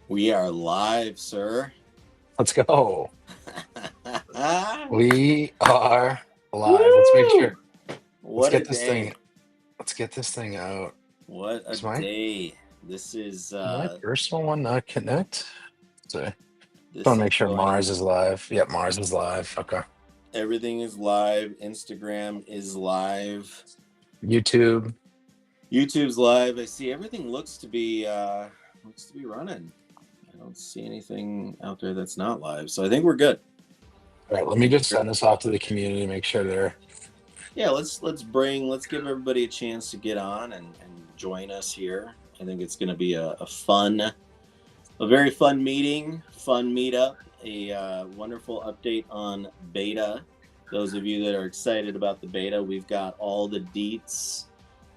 We are live, sir. Let's go. We are live. Let's make Woo! sure. Let's What a get this thing. day. Let's get this thing out. What a Is my day. This is my uh personal one not connect? So I this want to is make sure going Mars is live. Yep, Mars is live. Okay. everything is live. Instagram is live. YouTube. YouTube's live. I see everything looks to be running. I don't see anything out there that's not live. So I think we're good. All right. Let me just send this off to the community. Make sure they're. Yeah, let's give everybody a chance to get on and join us here. I think it's gonna be a very fun meeting, fun meetup, a wonderful update on beta. Those of you that are excited about the beta, we've got all the deets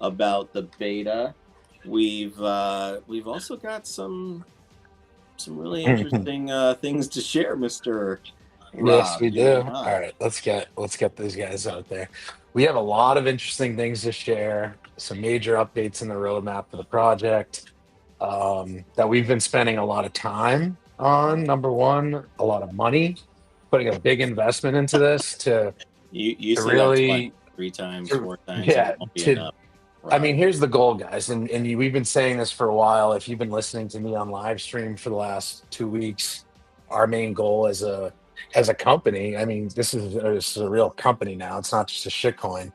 about the beta. We've also got some really interesting things to share, Mister Yes, Rob. we Do do. we All not? right. Let's get these guys out there. We have a lot of interesting things to share. Some major updates in the roadmap for the project. That we've been spending a lot of time on. Number one, a lot of money, putting a big investment into this You to say that twice, really, 3 times, to, 4 times, and it yeah, won't be to. enough, I Rob. mean, here's the goal, guys, and we've been saying this for a while. If you've been listening to me on live stream for the last 2 weeks, our main goal as a company, I mean, this is a real company now. It's not just a shitcoin,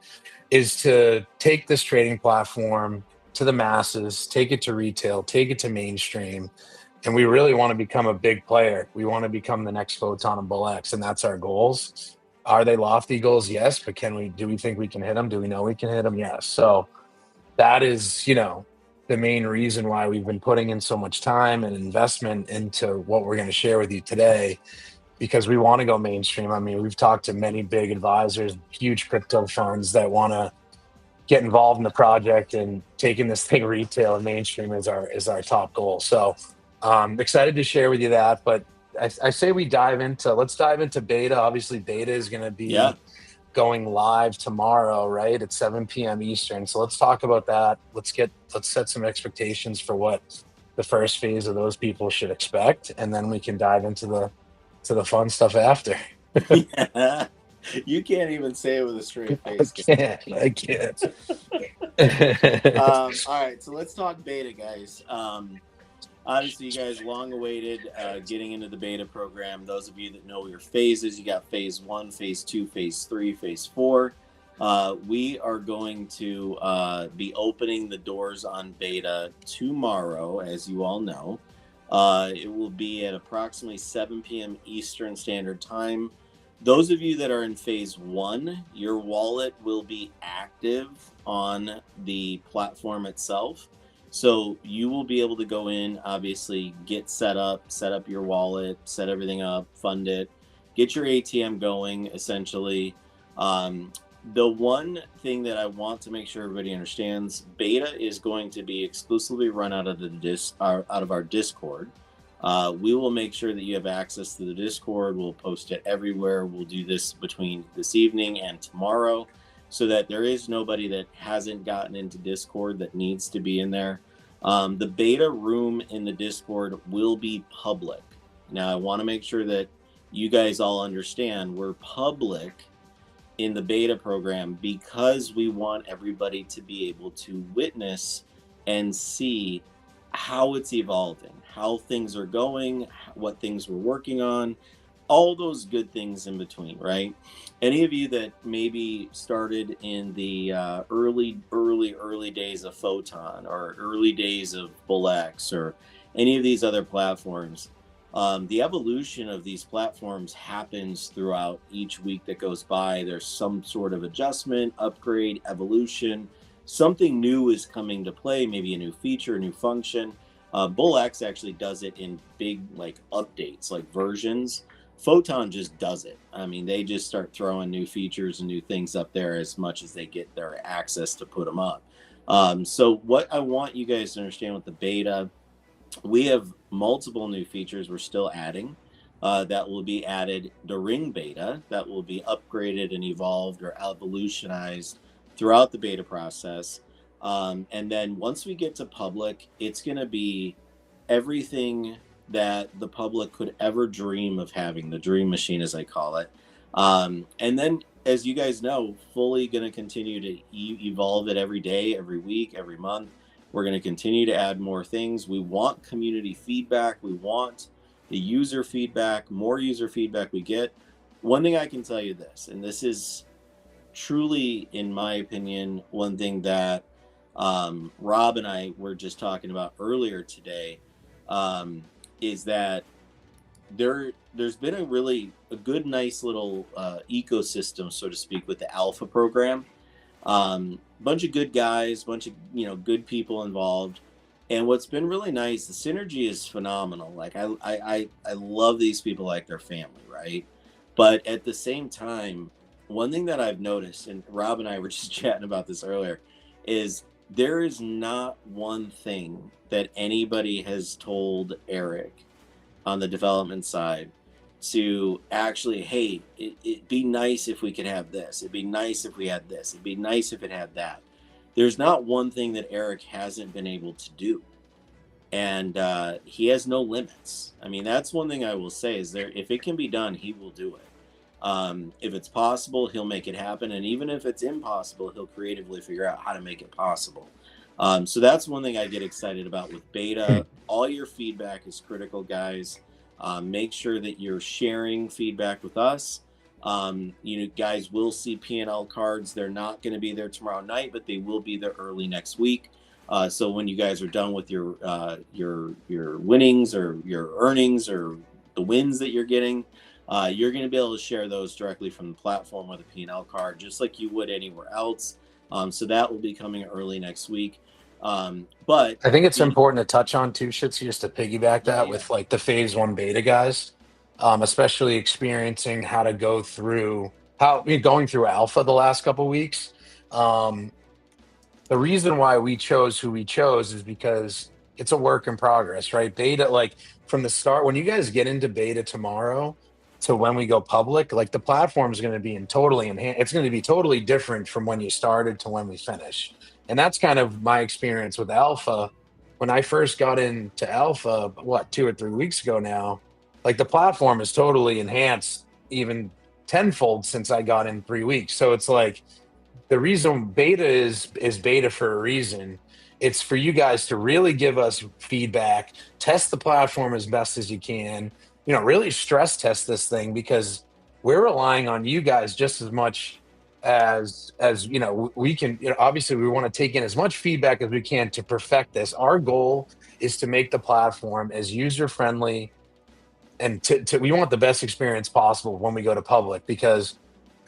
is to take this trading platform to the masses, take it to retail, take it to mainstream, and we really want to become a big player. We want to become the next Photon and Bull X, and that's our goals. Are they lofty goals? Yes, but can we? Do we think we can hit them? Do we know we can hit them? Yes. So that is, the main reason why we've been putting in so much time and investment into what we're going to share with you today, because we want to go mainstream. I mean, we've talked to many big advisors, huge crypto funds that want to get involved in the project, and taking this thing retail and mainstream is our top goal. So excited to share with you that. But I say let's dive into beta. Obviously, beta is going to Yeah. be going live tomorrow, right, at 7 p.m. Eastern. So let's talk about that. Let's set some expectations for what the first phase of those people should expect, and then we can dive into the fun stuff after. Yeah. You can't even say it with a straight I face, can can't. I can't. all right, so let's talk beta, guys. Obviously, you guys long awaited getting into the beta program. Those of you that know your phases, you got phase one, phase two, phase three, phase four. We are going to be opening the doors on beta tomorrow, as you all know. It will be at approximately 7 p.m. Eastern Standard Time. Those of you that are in phase one, your wallet will be active on the platform itself. So you will be able to go in, obviously, get set up your wallet, set everything up, fund it, get your ATM going, essentially. Um, the one thing that I want to make sure everybody understands, beta is going to be exclusively run out of out of our Discord. We will make sure that you have access to the Discord. We'll post it everywhere. We'll do this between this evening and tomorrow, so that there is nobody that hasn't gotten into Discord that needs to be in there. The beta room in the Discord will be public. Now, I want to make sure that you guys all understand we're public in the beta program because we want everybody to be able to witness and see how it's evolving, how things are going, what things we're working on, all those good things in between, right? Any of you that maybe started in the early days of Photon or early days of Bull-X or any of these other platforms, the evolution of these platforms happens throughout each week that goes by. There's some sort of adjustment, upgrade, evolution. Something new is coming to play, maybe a new feature, a new function. Bull-X actually does it in big like updates, like versions. Photon just does it. I mean, they just start throwing new features and new things up there as much as they get their access to put them up. So, what I want you guys to understand with the beta, we have multiple new features we're still adding that will be added during beta, that will be upgraded and evolved or evolutionized throughout the beta process. And then once we get to public, it's going to be everything that the public could ever dream of having, the dream machine, as I call it. And then, as you guys know, fully going to continue to evolve it every day, every week, every month. We're going to continue to add more things. We want community feedback. We want the user feedback. More user feedback we get. One thing I can tell you this, and this is truly, in my opinion, one thing that Rob and I were just talking about earlier today, is that there's been a good, nice little ecosystem, so to speak, with the Alpha program. Bunch of good guys, bunch of good people involved, and what's been really nice, the synergy is phenomenal. Like I love these people like their family, right? But at the same time, one thing that I've noticed, and Rob and I were just chatting about this earlier, is there is not one thing that anybody has told Eric on the development side to actually, hey, it'd be nice if we could have this. It'd be nice if we had this. It'd be nice if it had that. There's not one thing that Eric hasn't been able to do. And he has no limits. I mean, that's one thing I will say is there, if it can be done, he will do it. If it's possible, he'll make it happen. And even if it's impossible, he'll creatively figure out how to make it possible. So that's one thing I get excited about with beta. All your feedback is critical, guys. Make sure that you're sharing feedback with us. Guys will see P&L cards. They're not going to be there tomorrow night, but they will be there early next week. So when you guys are done with your winnings or your earnings or the wins that you're getting, you're going to be able to share those directly from the platform with a P&L card, just like you would anywhere else. So that will be coming early next week. But I think it's important to touch on too, Shitzy, just to piggyback that with like the phase 1 beta guys, especially experiencing how to go through going through alpha the last couple weeks. The reason why we chose who we chose is because it's a work in progress, right? Beta, like from the start, when you guys get into beta tomorrow to when we go public, like the platform is going to be it's going to be totally different from when you started to when we finish. And that's kind of my experience with alpha. When I first got into alpha, 2 or 3 weeks ago now, like the platform is totally enhanced even tenfold since I got in 3 weeks. So it's like, the reason beta is beta for a reason. It's for you guys to really give us feedback, test the platform as best as you can, really stress test this thing, because we're relying on you guys just as much as we can. Obviously we want to take in as much feedback as we can to perfect this. Our goal is to make the platform as user friendly, and we want the best experience possible when we go to public, because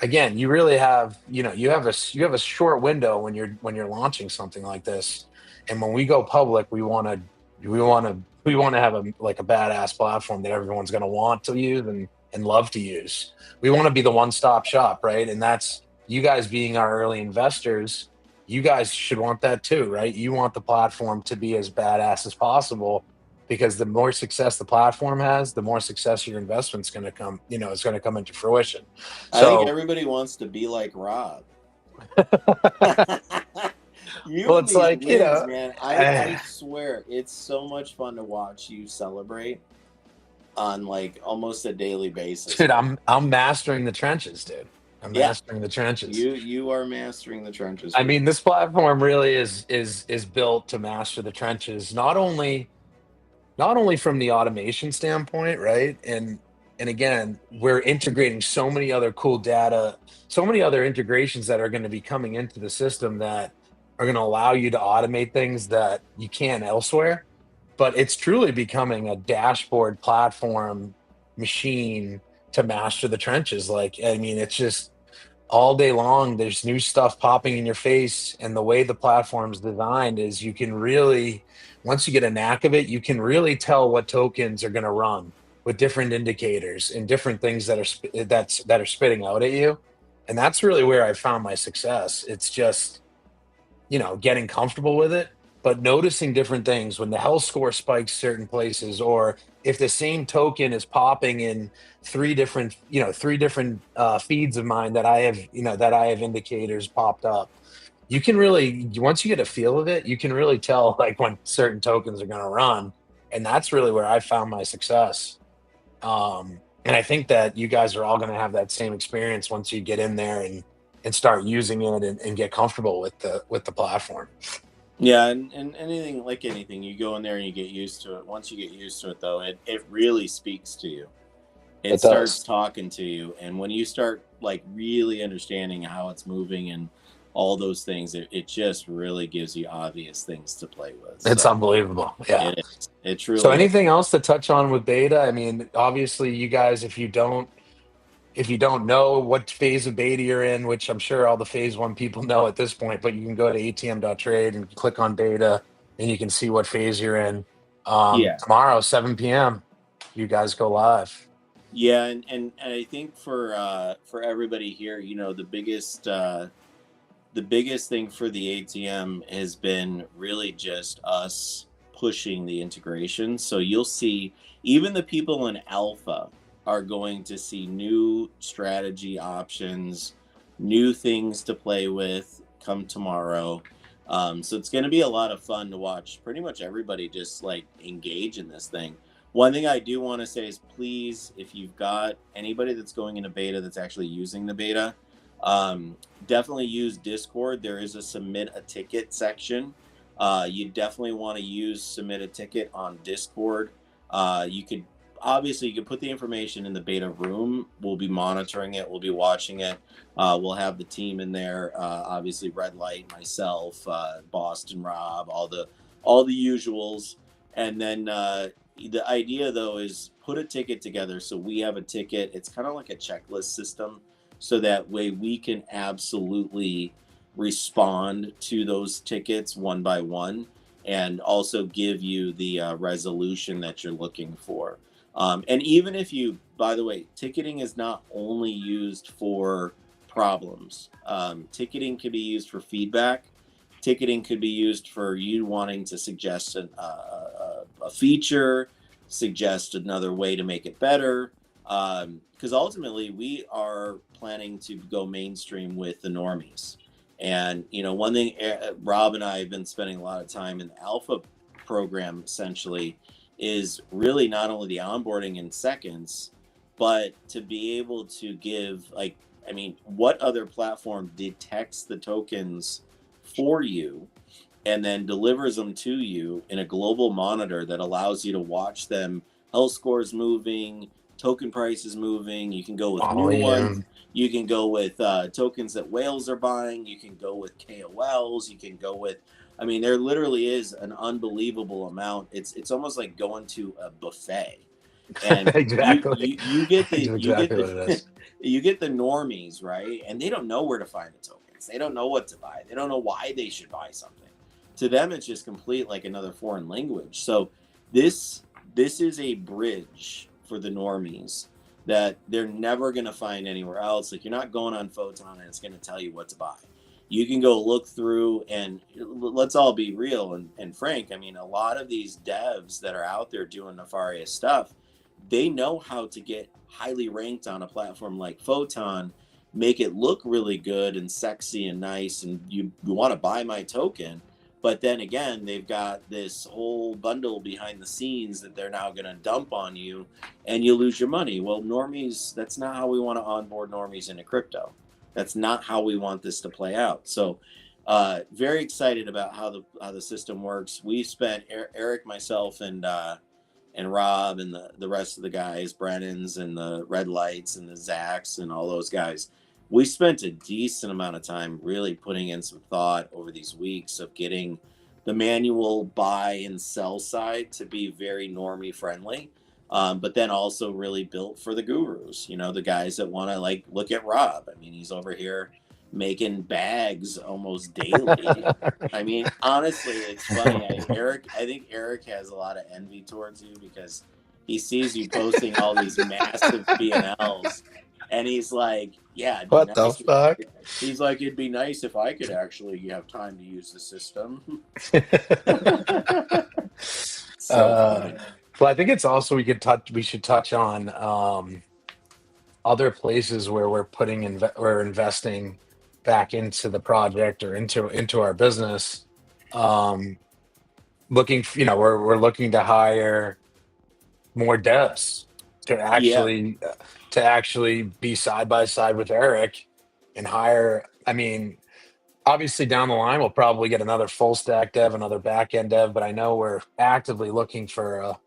again, you really have, you have a short window when you're launching something like this. And when we go public, we want to have a badass platform that everyone's going to want to use and love to use. We want to be the one-stop shop, right? And that's you guys being our early investors. You guys should want that too, right? You want the platform to be as badass as possible, because the more success the platform has, the more success your investment's going to come, it's going to come into fruition. I think everybody wants to be like Rob. Well, it's like, wins, man. I swear, it's so much fun to watch you celebrate on like almost a daily basis. Dude, I'm mastering the trenches, dude. I'm mastering the trenches. You are mastering the trenches. I mean, this platform really is built to master the trenches, not only from the automation standpoint, right? And again, we're integrating so many other cool data, so many other integrations that are going to be coming into the system that are going to allow you to automate things that you can't elsewhere. But it's truly becoming a dashboard platform machine to master the trenches. Like, I mean, it's just all day long, there's new stuff popping in your face. And the way the platform's designed is you can really, once you get a knack of it, you can really tell what tokens are going to run with different indicators and different things that are spitting out at you. And that's really where I found my success. It's just, getting comfortable with it, but noticing different things when the health score spikes certain places, or if the same token is popping in three different feeds of mine that I have indicators popped up. You can really, once you get a feel of it, you can really tell like when certain tokens are going to run. and that's really where I found my success. And I think that you guys are all going to have that same experience once you get in there and start using it and get comfortable with the platform. Yeah, and anything like anything, you go in there and you get used to it. Once you get used to it, though, it really speaks to you. It It starts does. talking to you, and when you start like really understanding how it's moving and all those things, it just really gives you obvious things to play with. It's So unbelievable. Yeah. it is. It So truly is. anything else to touch on with beta? I mean, obviously you guys, if you don't know what phase of beta you're in, which I'm sure all the phase one people know at this point, but you can go to atm.trade and click on beta and you can see what phase you're in. Yeah. Tomorrow, 7 p.m., you guys go live. Yeah, and I think for everybody here, the biggest thing for the ATM has been really just us pushing the integration. So you'll see even the people in alpha are going to see new strategy options, new things to play with come tomorrow. So it's going to be a lot of fun to watch pretty much everybody just like engage in this thing. One thing I do want to say is please, if you've got anybody that's going into beta that's actually using the beta, um, definitely use Discord. There is a submit a ticket section. You definitely want to use submit a ticket on Discord. You could obviously you can put the information in the beta room. We'll be monitoring it. We'll be watching it. We'll have the team in there. Obviously, Red Light, myself, Boston, Rob, all the usuals. And then the idea though is put a ticket together. So we have a ticket. It's kind of like a checklist system so that way we can absolutely respond to those tickets one by one and also give you the resolution that you're looking for. And even if you, by the way, ticketing is not only used for problems. Ticketing can be used for feedback. Ticketing could be used for you wanting to suggest a feature, suggest another way to make it better, because ultimately we are planning to go mainstream with the normies. And one thing Rob and I have been spending a lot of time in the alpha program essentially is really not only the onboarding in seconds, but to be able to give like, I mean, what other platform detects the tokens for you and then delivers them to you in a global monitor that allows you to watch them, health scores moving, token prices moving. You can go with Oh, new yeah. ones. You can go with tokens that whales are buying. You can go with KOLs. You can go with, I mean, there literally is an unbelievable amount. It's almost like going to a buffet, and you Exactly. you you get That's the you get exactly what it the is. you get the normies, right? And they don't know where to find the tokens. They don't know what to buy. They don't know why they should buy something. To them, it's just complete like another foreign language. So this this is a bridge for the normies that they're never going to find anywhere else. Like you're not going on Photon and it's going to tell you what to buy. You can go look through and let's all be real and frank. I mean, a lot of these devs that are out there doing nefarious stuff, they know how to get highly ranked on a platform like Photon, make it look really good and sexy and nice, and you want to buy my token. But then again, they've got this whole bundle behind the scenes that they're now going to dump on you and you lose your money. Well, normies, that's not how we want to onboard normies into crypto. That's not how we want this to play out. So, very excited about how the system works. We spent Eric, myself, and Rob and the rest of the guys, Brennan's and the Red Lights and the Zacks and all those guys. We spent a decent amount of time really putting in some thought over these weeks of getting the manual buy and sell side to be very normie friendly, but then also really built for the gurus, the guys that want to like look at Rob. I mean, he's over here making bags almost daily. I mean, honestly, it's funny. I think Eric has a lot of envy towards you because he sees you posting all these massive P&Ls, and he's like, "Yeah, it'd be What the nice." fuck? He's like, "It'd be nice if I could actually have time to use the system." So uh, funny. well, I think it's also we should touch on other places where we're investing back into the project or into our business. Um, we're looking to hire more devs to Yeah. actually be side by side with Eric and hire. I mean, obviously down the line we'll probably get another full stack dev, another back end dev, but I know we're actively looking for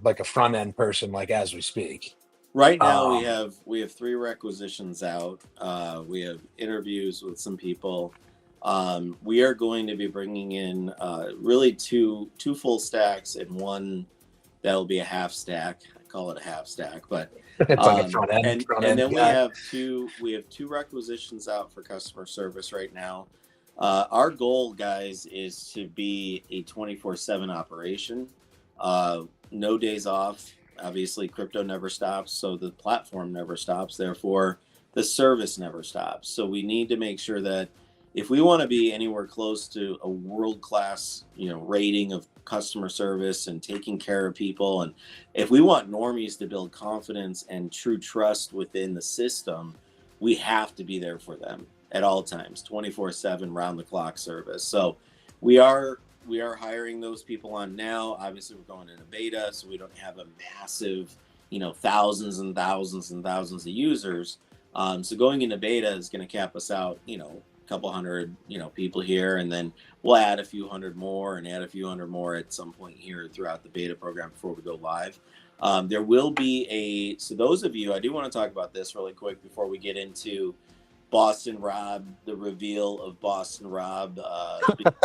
like a front end person, like as we speak. Right now Um, we have three requisitions out. We have interviews with some people. We are going to be bringing in really two full stacks and one that'll be a half stack. I call it a half stack, but it's like a front and end then guy. we have two requisitions out for customer service right now. Our goal, guys, is to be a 24/7 operation. No days off. Obviously, crypto never stops, so the platform never stops. Therefore, the service never stops. So we need to make sure that if we want to be anywhere close to a world class, rating of customer service and taking care of people, and if we want normies to build confidence and true trust within the system, we have to be there for them at all times, 24/7, round the clock service. So we are hiring those people on now. Obviously, we're going into beta, so we don't have a massive, thousands and thousands and thousands of users. So going into beta is going to cap us out, a couple hundred, people here, and then we'll add a few hundred more and add a few hundred more at some point here throughout the beta program before we go live. There will be so those of you, I do want to talk about this really quick before we get into Boston Rob, the reveal of Boston Rob,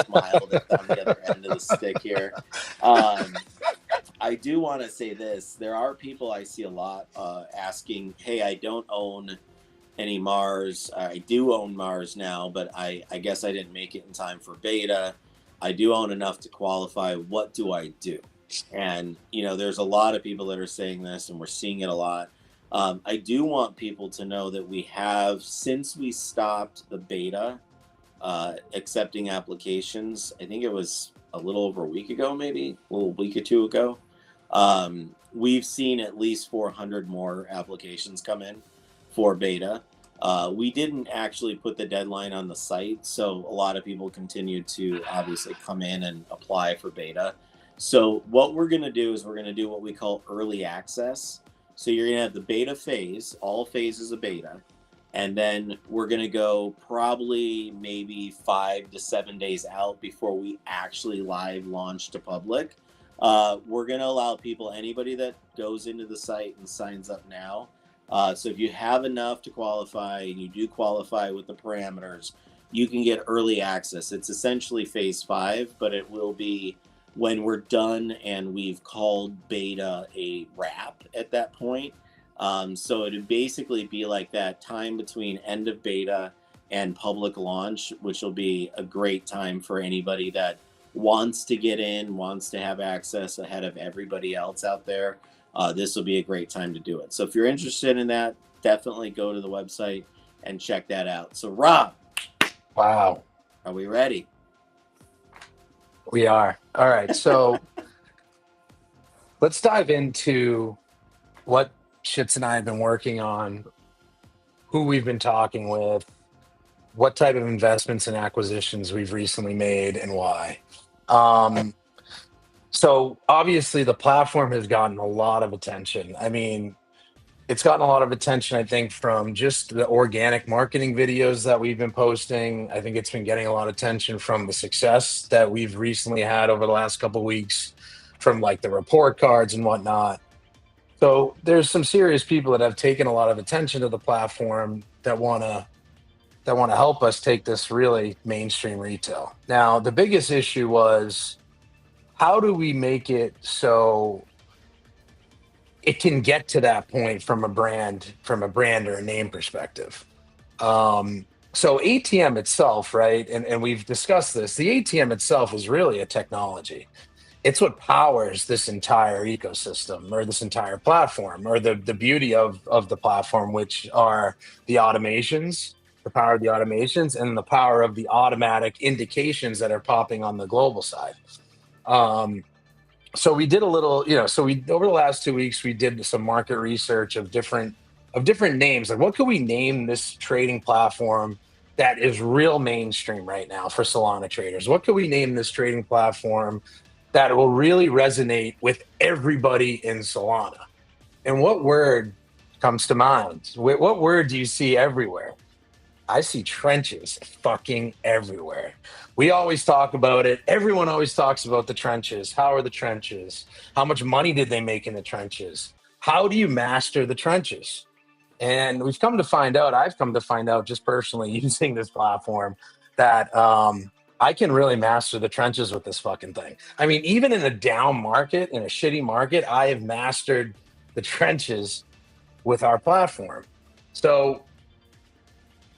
smiled on the other end of the stick here. I do want to say this. There are people I see a lot asking, hey, I don't own any Mars. I do own Mars now, but I guess I didn't make it in time for beta. I do own enough to qualify. What do I do? And, there's a lot of people that are saying this, and we're seeing it a lot. I do want people to know that we have, since we stopped the beta accepting applications, I think it was a little over a week ago, maybe a little week or two ago, we've seen at least 400 more applications come in for beta. We didn't actually put the deadline on the site, so a lot of people continued to obviously come in and apply for beta. So what we're going to do is we're going to do what we call early access. So you're going to have the beta phase, all phases of beta, and then we're going to go probably maybe 5 to 7 days out before we actually live launch to public. We're going to allow people, anybody that goes into the site and signs up now. So if you have enough to qualify and you do qualify with the parameters, you can get early access. It's essentially phase 5, but it will be when we're done and we've called beta a wrap at that point. So it'd basically be like that time between end of beta and public launch, which will be a great time for anybody that wants to get in, wants to have access ahead of everybody else out there. This will be a great time to do it. So if you're interested in that, definitely go to the website and check that out. So Rob, Wow, are we ready? we are. All right, so let's dive into what Shits and I have been working on, who we've been talking with, what type of investments and acquisitions we've recently made, and why. Um, so obviously the platform has gotten a lot of attention. I mean, it's gotten a lot of attention, I think, from just the organic marketing videos that we've been posting. I think it's been getting a lot of attention from the success that we've recently had over the last couple of weeks, from like the report cards and whatnot. So there's some serious people that have taken a lot of attention to the platform that want to help us take this really mainstream retail. Now, the biggest issue was, how do we make it so it can get to that point from a brand or a name perspective? So ATM itself, right? And we've discussed this. The ATM itself is really a technology. It's what powers this entire ecosystem or this entire platform, or the beauty of the platform, which are the automations, the power of the automations, and the power of the automatic indications that are popping on the global side. Um, so we did a little, so we, over the last 2 weeks, we did some market research of different names. Like, what could we name this trading platform that is real mainstream right now for Solana traders? What can we name this trading platform that will really resonate with everybody in Solana? And what word comes to mind? What word do you see everywhere? I see trenches fucking everywhere. We always talk about it. Everyone always talks about the trenches. How are the trenches? How much money did they make in the trenches? How do you master the trenches? And we've come to find out, I've come to find out just personally using this platform that I can really master the trenches with this fucking thing. I mean, even in a down market, in a shitty market, I have mastered the trenches with our platform. So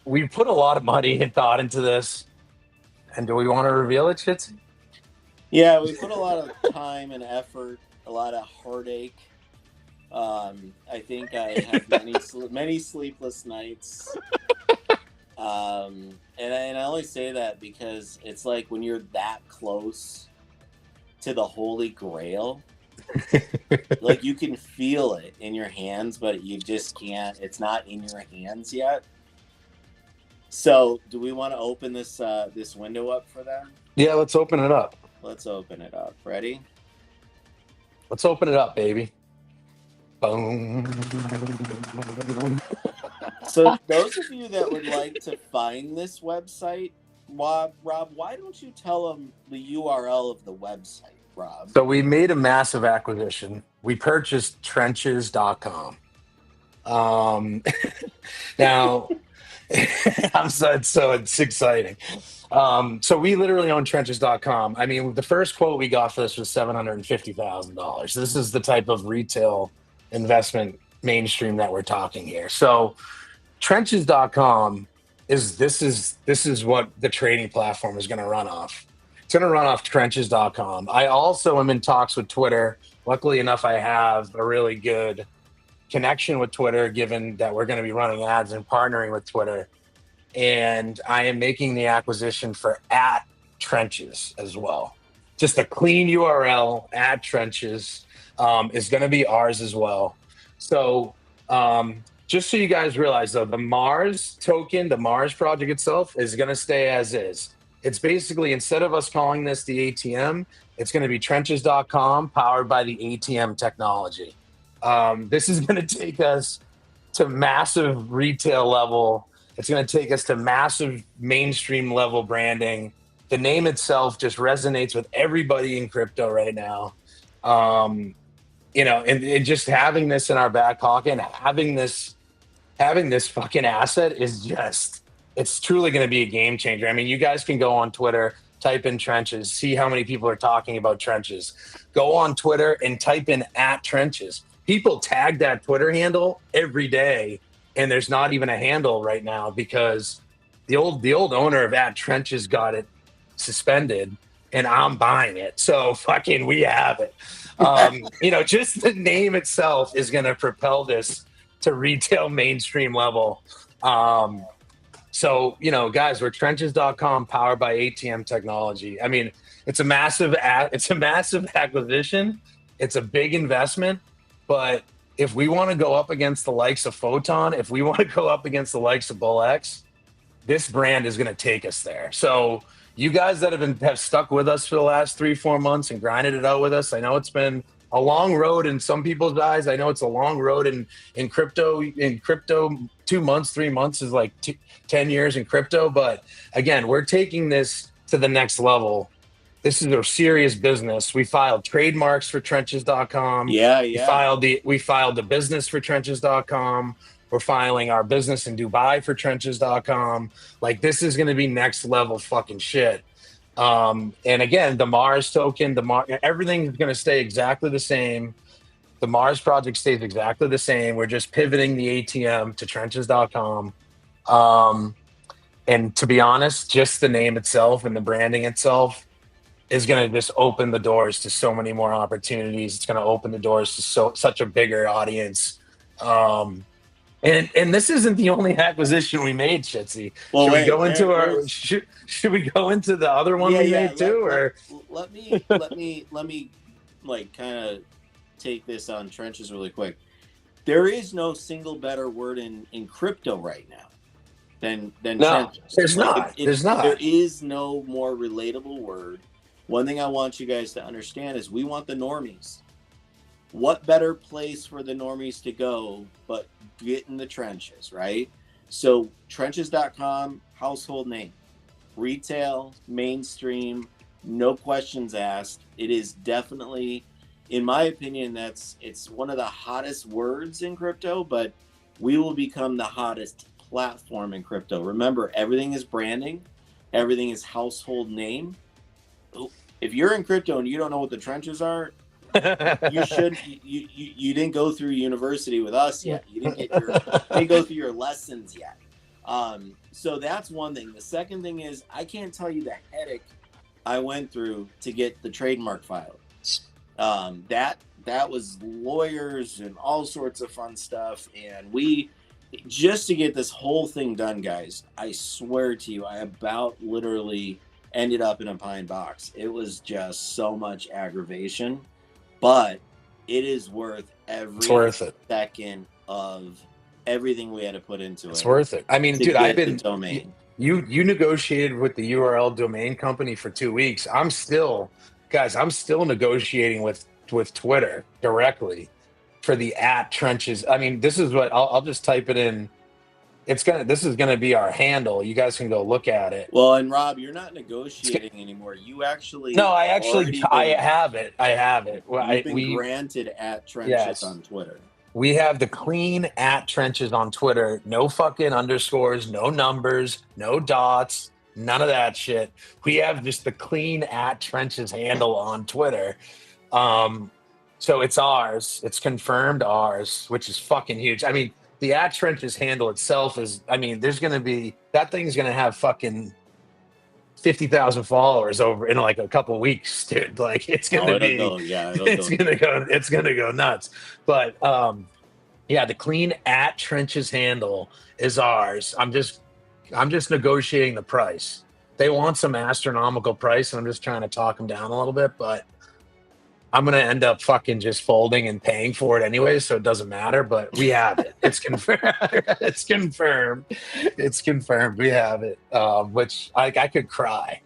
we put a lot of money and thought into this. And do we want to reveal it, Shitsy? Yeah, we put a lot of time and effort, a lot of heartache. I think I have many sleepless nights. And I only say that because it's like when you're that close to the Holy Grail, like you can feel it in your hands, but you just can't. It's not in your hands yet. So, do we want to open this this window up for them? Yeah, let's open it up. Let's open it up. Ready? Let's open it up, baby. Boom. So, those of you that would like to find this website, Rob, why don't you tell them the URL of the website, Rob? So we made a massive acquisition. We purchased trenches.com. Now, it's exciting. So we literally own trenches.com. I mean, the first quote we got for this was $750,000. This is the type of retail investment mainstream that we're talking here. So trenches.com this is what the trading platform is going to run off. It's going to run off trenches.com. I also am in talks with Twitter. Luckily enough, I have a really good connection with Twitter, given that we're going to be running ads and partnering with Twitter. And I am making the acquisition for @trenches as well. Just a clean URL, @trenches, is going to be ours as well. So just so you guys realize, though, the Mars token, the Mars project itself is going to stay as is. It's basically, instead of us calling this the ATM, it's going to be trenches.com powered by the ATM technology. This is going to take us to massive retail level. It's going to take us to massive mainstream level branding. The name itself just resonates with everybody in crypto right now. And just having this in our back pocket and having this fucking asset is just, it's truly going to be a game changer. I mean, you guys can go on Twitter, type in trenches, see how many people are talking about trenches. Go on Twitter and type in @trenches. People tag that Twitter handle every day, and there's not even a handle right now because the old owner of @trenches got it suspended, and I'm buying it. So fucking we have it. Just the name itself is going to propel this to retail mainstream level. So, guys, we're trenches.com powered by ATM technology. I mean, it's a massive acquisition. It's a big investment, but if we want to go up against the likes of Photon, if we want to go up against the likes of BullX, this brand is going to take us there. So you guys that have stuck with us for the last 3-4 months and grinded it out with us, I know it's been a long road in some people's eyes. I know it's a long road in crypto. In crypto, 2 months, 3 months is like 10 years in crypto. But again, we're taking this to the next level. This is a serious business. We filed trademarks for trenches.com. Yeah. We filed the business for trenches.com. We're filing our business in Dubai for trenches.com. Like, this is going to be next level fucking shit. And again, the Mars token, everything is going to stay exactly the same. The Mars project stays exactly the same. We're just pivoting the ATM to trenches.com. And to be honest, just the name itself and the branding itself is going to just open the doors to so many more opportunities. It's going to open the doors to such a bigger audience. And this isn't the only acquisition we made, Shitsy. Well, should we go into the other one we made too? Let me like kind of take this on trenches really quick. There is no single better word in crypto right now. than No, trenches. there's Like not. There's there not. is no more relatable word. One thing I want you guys to understand is we want the normies. What better place for the normies to go but get in the trenches, right? So trenches.com, household name, retail, mainstream, no questions asked. It is definitely, in my opinion, it's one of the hottest words in crypto, but we will become the hottest platform in crypto. Remember, everything is branding, everything is household name. If you're in crypto and you don't know what the trenches are, you shouldn't. You didn't go through university with us yet. You didn't go through your lessons yet. So that's one thing. The second thing is I can't tell you the headache I went through to get the trademark filed. That was lawyers and all sorts of fun stuff, and we just to get this whole thing done, guys. I swear to you, I about literally ended up in a pine box. It was just so much aggravation, but it is worth It's every worth it. second of everything we had to put into It's it worth it. I mean, to dude, I've get the been domain. you negotiated with the URL domain company for 2 weeks. I'm still, guys, I'm still negotiating with Twitter directly for the @trenches. I mean, this is what I'll just type it in. This is gonna be our handle. You guys can go look at it. Well, and Rob, you're not negotiating anymore. You actually No, I have actually already I been have it. I have it. Well, you've been we granted @trenches yes. on Twitter. We have the clean @trenches on Twitter. No fucking underscores, no numbers, no dots, none of that shit. We have just the clean @trenches handle on Twitter. So it's ours. It's confirmed ours, which is fucking huge. I mean, the @trenches handle itself is. I mean, there's gonna be that thing's gonna have fucking 50,000 followers over in like a couple of weeks, dude. Like it's Oh, gonna it'll be, go. Yeah, it'll go. it's gonna go nuts. But yeah, the clean @trenches handle is ours. I'm just negotiating the price. They want some astronomical price, and I'm just trying to talk them down a little bit, but I'm gonna end up fucking just folding and paying for it anyway, so it doesn't matter. But we have it. It's confirmed. It's confirmed. It's confirmed. We have it. Which I could cry.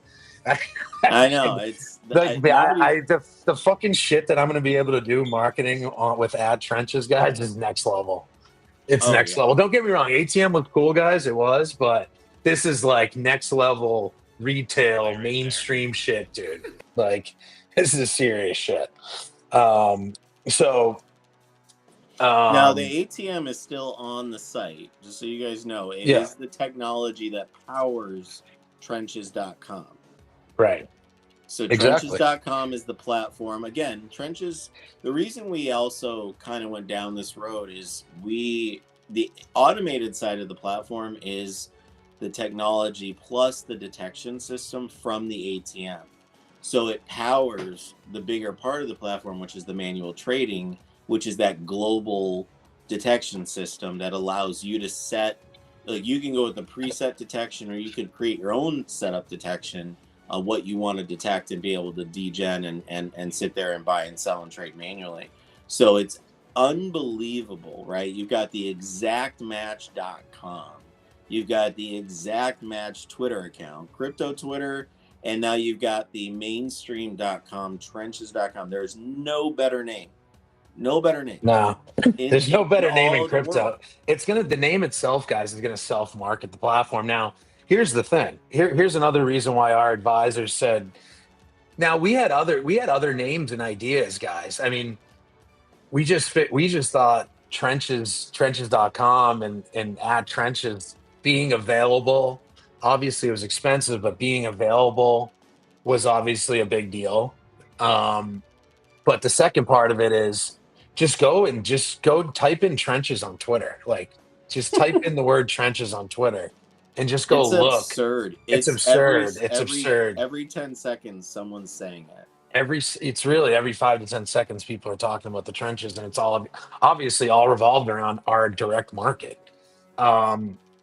I know it's nobody. The fucking shit that I'm gonna be able to do marketing with @trenches, guys, is next level. It's Oh next yeah, level. Don't get me wrong. ATM was cool, guys. It was, but this is like next level retail mainstream shit, dude. Like this is serious shit. Um, so now the um, ATM is still on the site, just so you guys know. It yeah, is the technology that powers trenches.com. right, So exactly. trenches.com is the platform. Again, trenches, the reason we also kind of went down this road is the automated side of the platform is the technology plus the detection system from the ATM. So it powers the bigger part of the platform, which is the manual trading, which is that global detection system that allows you to set, like you can go with the preset detection or you could create your own setup detection of what you want to detect and be able to degen and sit there and buy and sell and trade manually. So it's unbelievable, right? You've got the exactmatch.com. You've got the exact match Twitter account, crypto Twitter, and now you've got the mainstream.com, trenches.com. There's no better name. No better name. No, there's no In better name all in of the world. crypto. The name itself, guys, is gonna self-market the platform. Now, here's the thing. Here's another reason why our advisors said. Now we had other names and ideas, guys. I mean, we just thought trenches.com and @trenches being available. Obviously, it was expensive, but being available was obviously a big deal. But the second part of it is just go type in trenches on Twitter. Like just type in the word trenches on Twitter and just go It's look. absurd. It's It's absurd. It's absurd. every 10 seconds someone's saying it. It's really every 5 to 10 seconds people are talking about the trenches, and it's all obviously all revolved around our direct market.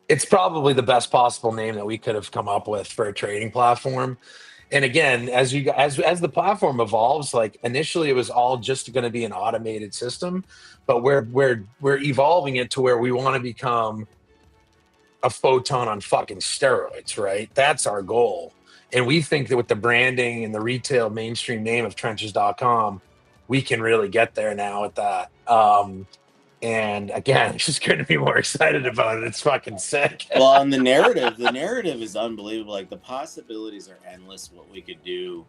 It's probably the best possible name that we could have come up with for a trading platform. And again, as the platform evolves, like initially it was all just going to be an automated system, but we're evolving it to where we want to become a photon on fucking steroids, right? That's our goal. And we think that with the branding and the retail mainstream name of trenches.com, we can really get there now with that. And again, it's just going to be more excited about it. It's fucking sick. Well, and the narrative is unbelievable. Like the possibilities are endless. What we could do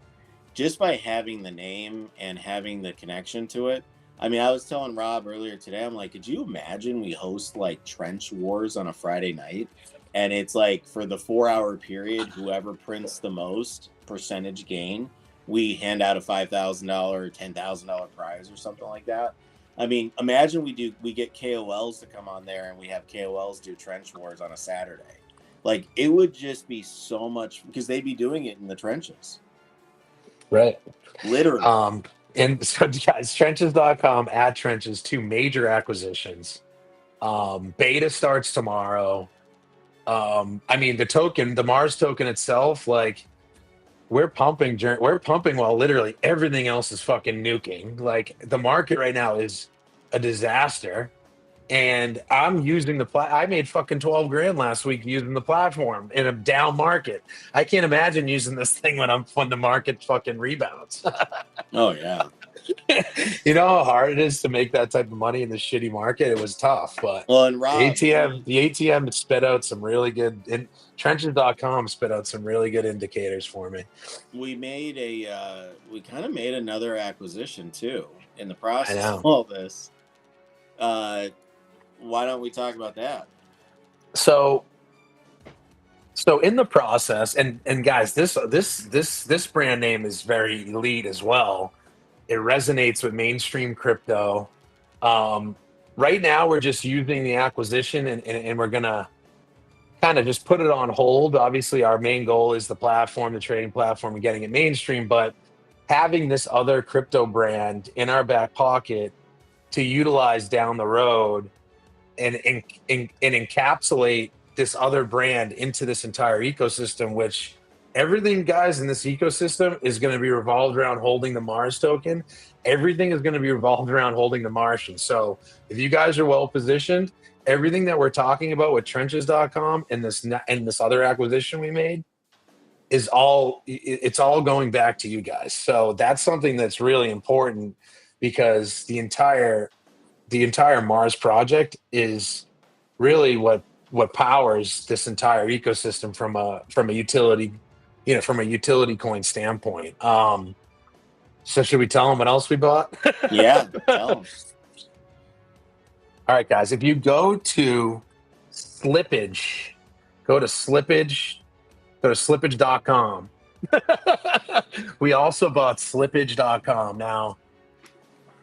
just by having the name and having the connection to it. I mean, I was telling Rob earlier today, I'm like, could you imagine we host like trench wars on a Friday night? And it's like for the 4 hour period, whoever prints the most percentage gain, we hand out a $5,000 or $10,000 prize or something like that. I mean, imagine we get KOLs to come on there and we have KOLs do trench wars on a Saturday. Like it would just be so much because they'd be doing it in the trenches. Right. Literally. And so guys, trenches.com, at trenches, two major acquisitions. Beta starts tomorrow. I mean, the Mars token itself, like we're pumping while literally everything else is fucking nuking. Like the market right now is a disaster. And I'm using I made fucking 12 grand last week using the platform in a down market. I can't imagine using this thing when the market fucking rebounds. Oh yeah. You know how hard it is to make that type of money in the shitty market? It was tough, but Well, and Rob, the ATM spit out some really good, and trenches.com spit out some really good indicators for me. we kind of made another acquisition too in the I process know. of all this. Why don't we talk about that? So in the process, and guys, this brand name is very elite as well. It resonates with mainstream crypto. Right now, we're just using the acquisition, and we're gonna kind of just put it on hold. Obviously, our main goal is the platform, the trading platform, and getting it mainstream. But having this other crypto brand in our back pocket to utilize down the road and encapsulate this other brand into this entire ecosystem, which everything, guys, in this ecosystem is going to be revolved around holding the Mars token. Everything is going to be revolved around holding the Martian. So if you guys are well positioned, everything that we're talking about with trenches.com and this other acquisition we made is it's all going back to you guys. So that's something that's really important because the entire Mars project is really what powers this entire ecosystem from a utility, from a utility coin standpoint. So should we tell them what else we bought? Yeah, tell them. All right, guys. If you go to Slippage, go to slippage.com. We also bought slippage.com. Now,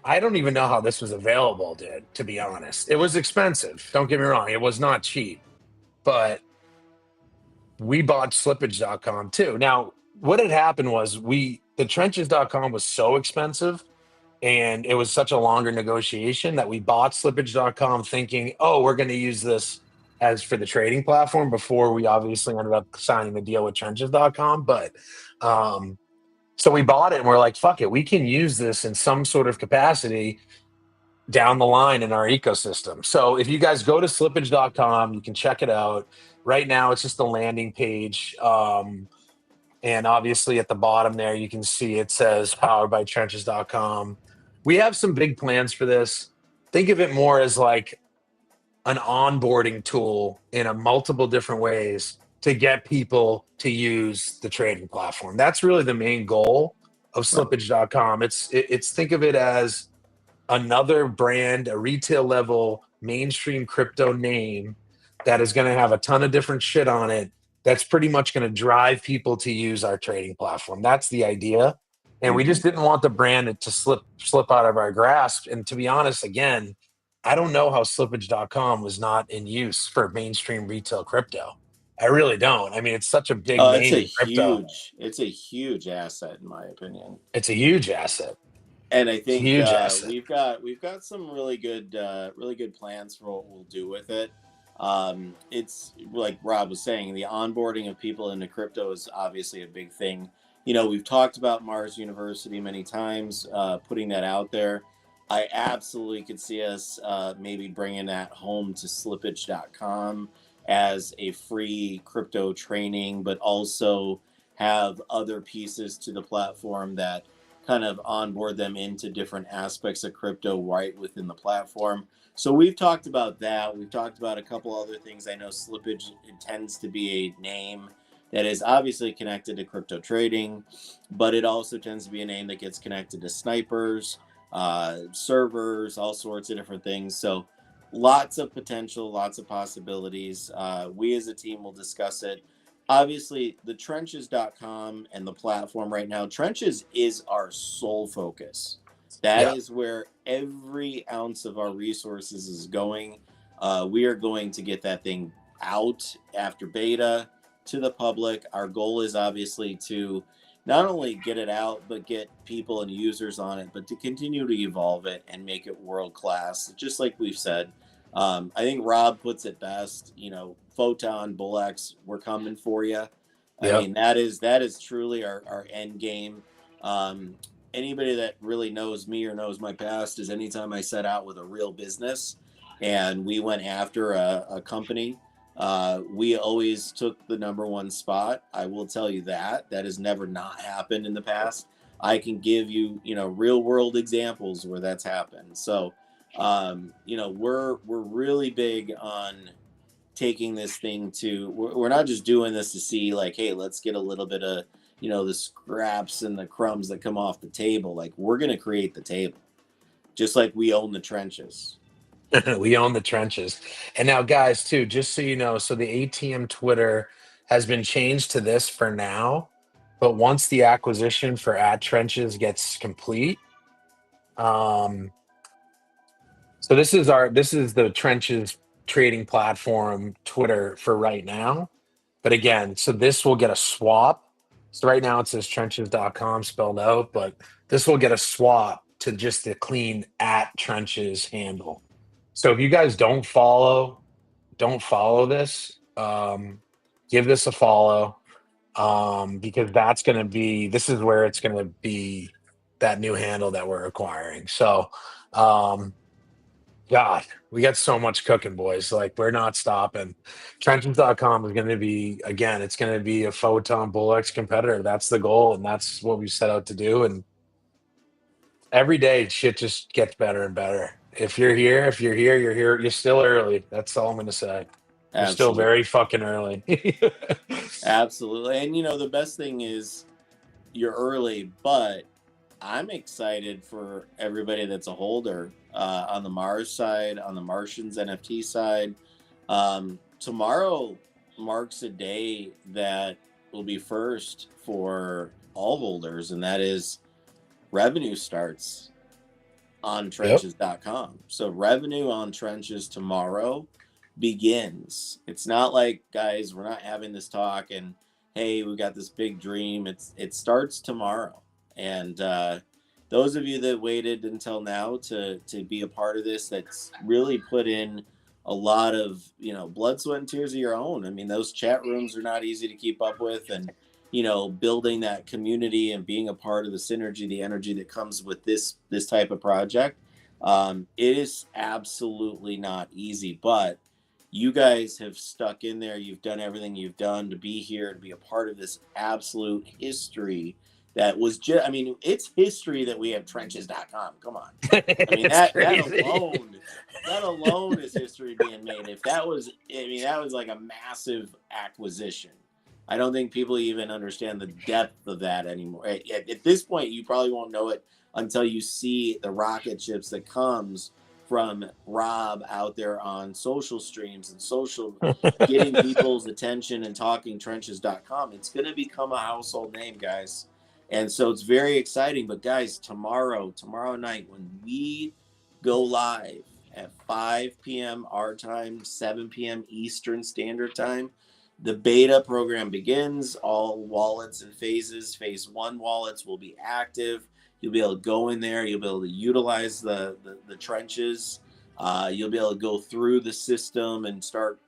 I don't even know how this was available, dude, to be honest. It was expensive. Don't get me wrong. It was not cheap. But we bought slippage.com too. Now, what had happened was the trenches.com was so expensive and it was such a longer negotiation that we bought slippage.com thinking, oh, we're going to use this as for the trading platform before we obviously ended up signing the deal with trenches.com. But so we bought it and we're like, fuck it, we can use this in some sort of capacity down the line in our ecosystem. So if you guys go to slippage.com, you can check it out. Right now, it's just a landing page. And obviously at the bottom there, you can see it says powered by trenches.com. We have some big plans for this. Think of it more as like an onboarding tool in a multiple different ways to get people to use the trading platform. That's really the main goal of slippage.com. It's think of it as another brand, a retail level mainstream crypto name that is going to have a ton of different shit on it. That's pretty much going to drive people to use our trading platform. That's the idea. And we just didn't want the brand to slip out of our grasp. And to be honest, again, I don't know how slippage.com was not in use for mainstream retail crypto. I really don't. I mean, it's such a big name in crypto. It's a huge asset in my opinion. It's a huge asset. And I think huge asset. we've got some really good plans for what we'll do with it. It's like Rob was saying, the onboarding of people into crypto is obviously a big thing. We've talked about Mars University many times, putting that out there. I absolutely could see us maybe bringing that home to slippage.com as a free crypto training, but also have other pieces to the platform that kind of onboard them into different aspects of crypto right within the platform. So we've talked about that. We've talked about a couple other things. I know Slippage intends to be a name that is obviously connected to crypto trading, but it also tends to be a name that gets connected to snipers, servers, all sorts of different things. So lots of potential, lots of possibilities. We as a team will discuss it. Obviously, the trenches.com and the platform right now, Trenches is our sole focus. That Yeah. is where every ounce of our resources is going. We are going to get that thing out after beta to the public. Our goal is obviously to not only get it out, but get people and users on it, but to continue to evolve it and make it world class. Just like we've said, I think Rob puts it best. You know, Photon, Bullx, we're coming for you. I Yep. mean, that is truly our end game. Anybody that really knows me or knows my past is anytime I set out with a real business and we went after a company, we always took the number one spot. I will tell you that has never not happened in the past. I can give you, real world examples where that's happened. So, we're really big on taking this thing to. We're not just doing this to see like, hey, let's get a little bit of, the scraps and the crumbs that come off the table. Like we're gonna create the table, just like we own the trenches. We own the trenches. And now, guys, too, just so you know, so the ATM Twitter has been changed to this for now. But once the acquisition for at trenches gets complete, um, so this is the trenches trading platform Twitter for right now. But again, so this will get a swap. So right now it says trenches.com spelled out, but this will get a swap to just the clean at trenches handle. So if you guys don't follow this, give this a follow, because this is where it's gonna be that new handle that we're acquiring. So, um, God, we got so much cooking, boys. Like we're not stopping. Trenches.com is going to be, again, it's going to be a Photon Bullx competitor. That's the goal, and that's what we set out to do. And every day, shit just gets better and better. If you're here, you're here. You're still early. That's all I'm going to say. You're still Absolutely. very fucking early. Absolutely. And the best thing is you're early, but I'm excited for everybody that's a holder on the Mars side, on the Martians NFT side. Tomorrow marks a day that will be first for all holders, and that is revenue starts on Yep. trenches.com. So revenue on trenches tomorrow begins. It's not like, guys, we're not having this talk and hey, we got this big dream. It starts tomorrow. And those of you that waited until now to be a part of this, that's really put in a lot of blood, sweat, and tears of your own. I mean, those chat rooms are not easy to keep up with, and building that community and being a part of the synergy, the energy that comes with this type of project. It is absolutely not easy, but you guys have stuck in there. You've done everything you've done to be here, to be a part of this absolute history that was just, I mean, it's history that we have trenches.com. Come on. I mean, It's that crazy. alone is history being made. If that was, I mean, that was like a massive acquisition. I don't think people even understand the depth of that anymore. At this point, you probably won't know it until you see the rocket ships that comes from Rob out there on social streams and social, getting people's attention and talking trenches.com. It's going to become a household name, guys. And so it's very exciting. But guys, tomorrow night, when we go live at 5 p.m. our time, 7 p.m. Eastern Standard Time, the beta program begins. All wallets and phases. Phase one wallets will be active. You'll be able to go in there. You'll be able to utilize the trenches. You'll be able to go through the system and start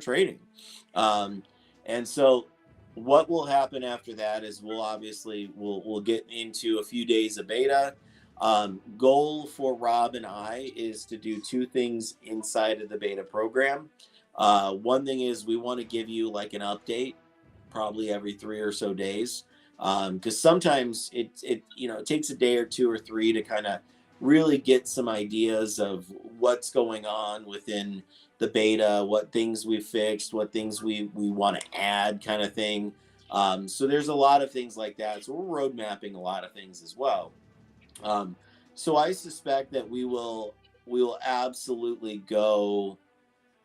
trading. Um, and so what will happen after that is we'll get into a few days of beta. Goal for Rob and I is to do two things inside of the beta program. One thing is we want to give you like an update probably every 3 or so days, because sometimes it takes a day or 2 or 3 to kind of really get some ideas of what's going on within the beta, what things we fixed, what things we want to add, kind of thing. So there's a lot of things like that. So we're road mapping a lot of things as well. Um, so I suspect that we will absolutely go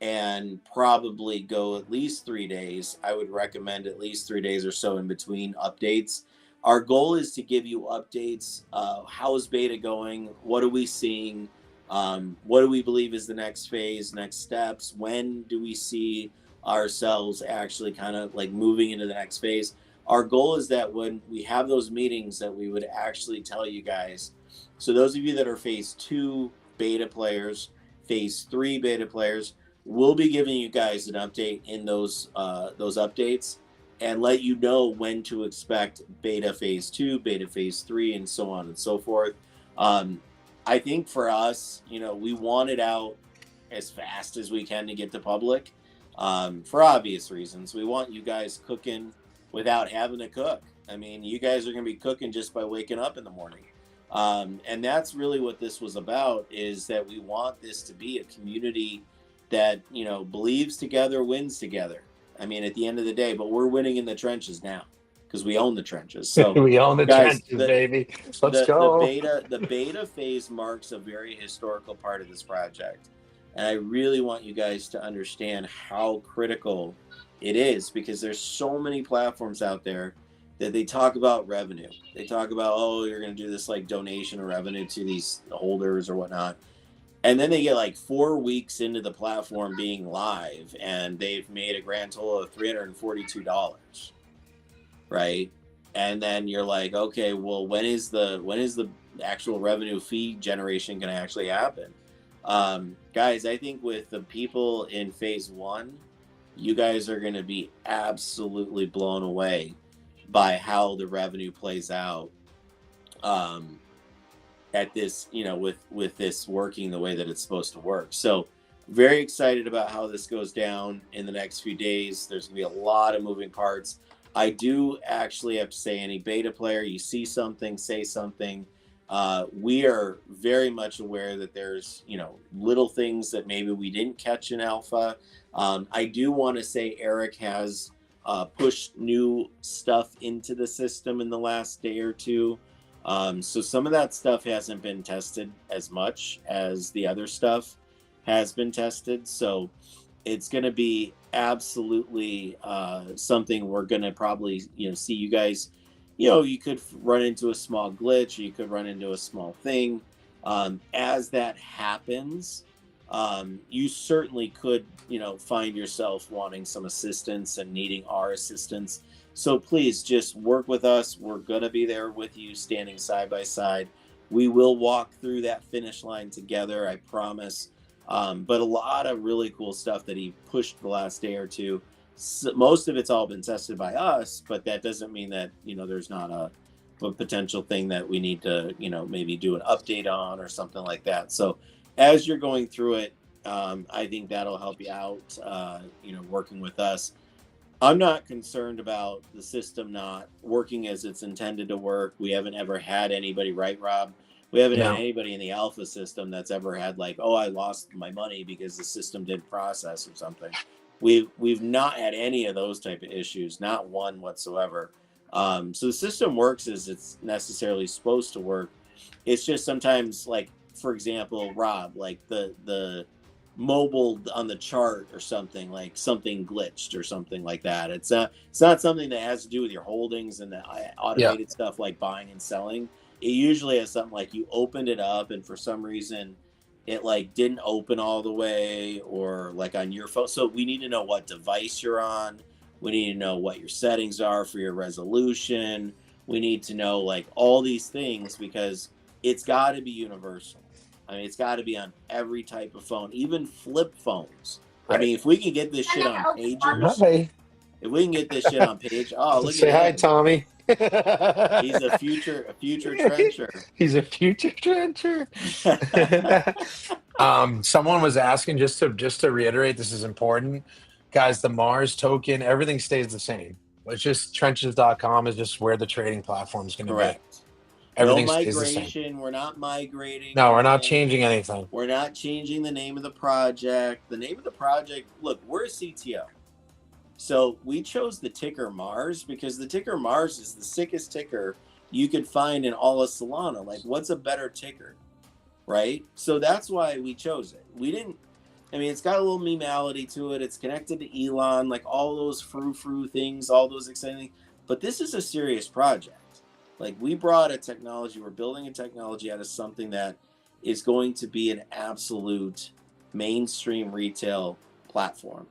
and probably go at least 3 days. I would recommend at least 3 days or so in between updates. Our goal is to give you updates. How is beta going? What are we seeing? What do we believe is the next phase, next steps? When do we see ourselves actually kind of like moving into the next phase? Our goal is that when we have those meetings, that we would actually tell you guys. So those of you that are phase 2 beta players, phase 3 beta players, we'll be giving you guys an update in those updates, and let you know when to expect beta phase 2, beta phase 3, and so on and so forth. I think for us, we want it out as fast as we can to get to public, for obvious reasons. We want you guys cooking without having to cook. I mean, you guys are going to be cooking just by waking up in the morning. And that's really what this was about, is that we want this to be a community that, believes together, wins together. I mean, at the end of the day, but we're winning in the trenches now because we own the trenches. So We own the guys, trenches, baby. Let's the go. beta phase marks a very historical part of this project. And I really want you guys to understand how critical it is, because there's so many platforms out there that they talk about revenue. They talk about, oh, you're going to do this like donation or revenue to these holders or whatnot. And then they get like 4 weeks into the platform being live and they've made a grand total of $342, right? And then you're like, okay, well, when is the actual revenue fee generation going to actually happen? Guys, I think with the people in phase 1, you guys are going to be absolutely blown away by how the revenue plays out. At this, with this working the way that it's supposed to work. So very excited about how this goes down in the next few days. There's gonna be a lot of moving parts. I do actually have to say, any beta player, you see something, say something. We are very much aware that there's, little things that maybe we didn't catch in alpha. I do want to say Eric has pushed new stuff into the system in the last day or two. So some of that stuff hasn't been tested as much as the other stuff has been tested. So it's going to be absolutely something we're going to probably, see you guys. You could run into a small glitch, or you could run into a small thing. As that happens, you certainly could, find yourself wanting some assistance and needing our assistance. So please just work with us. We're going to be there with you, standing side by side. We will walk through that finish line together, I promise. But a lot of really cool stuff that he pushed the last day or two. So most of it's all been tested by us, but that doesn't mean that, there's not a potential thing that we need to, maybe do an update on or something like that. So as you're going through it, I think that'll help you out, working with us. I'm not concerned about the system not working as it's intended to work. We haven't ever had anybody, right, Rob? We haven't had anybody in the alpha system that's ever had like, oh, I lost my money because the system didn't process or something. We've not had any of those type of issues, not one whatsoever. So the system works as it's necessarily supposed to work. It's just sometimes, like, for example, Rob, like the mobile on the chart or something, like something glitched or something like that. It's not something that has to do with your holdings and the automated stuff like buying and selling. It usually has something like you opened it up and for some reason it like didn't open all the way, or like on your phone. So we need to know what device you're on. We need to know what your settings are for your resolution. We need to know like all these things, because it's got to be universal. I mean, it's got to be on every type of phone, even flip phones. Right. I mean, if we can get this shit on pagers, if we can get this shit on page, oh, look Say at him. Hi, Tommy. He's a future trencher. He's a future trencher. Someone was asking, just to reiterate, this is important, guys. The Mars token, everything stays the same. It's just trenches.com is just where the trading platform is going to be. Correct. No Everything stays the same. migration. We're not migrating No, we're not anything. changing anything. We're not changing the name of the project. The name of the project, look, we're a CTO. So we chose the ticker Mars because the ticker Mars is the sickest ticker you could find in all of Solana. Like, what's a better ticker? Right? So that's why we chose it. We didn't, I mean, it's got a little memeality to it. It's connected to Elon, like all those frou-frou things, all those exciting things. But this is a serious project. Like, we brought a technology, we're building a technology out of something that is going to be an absolute mainstream retail platform.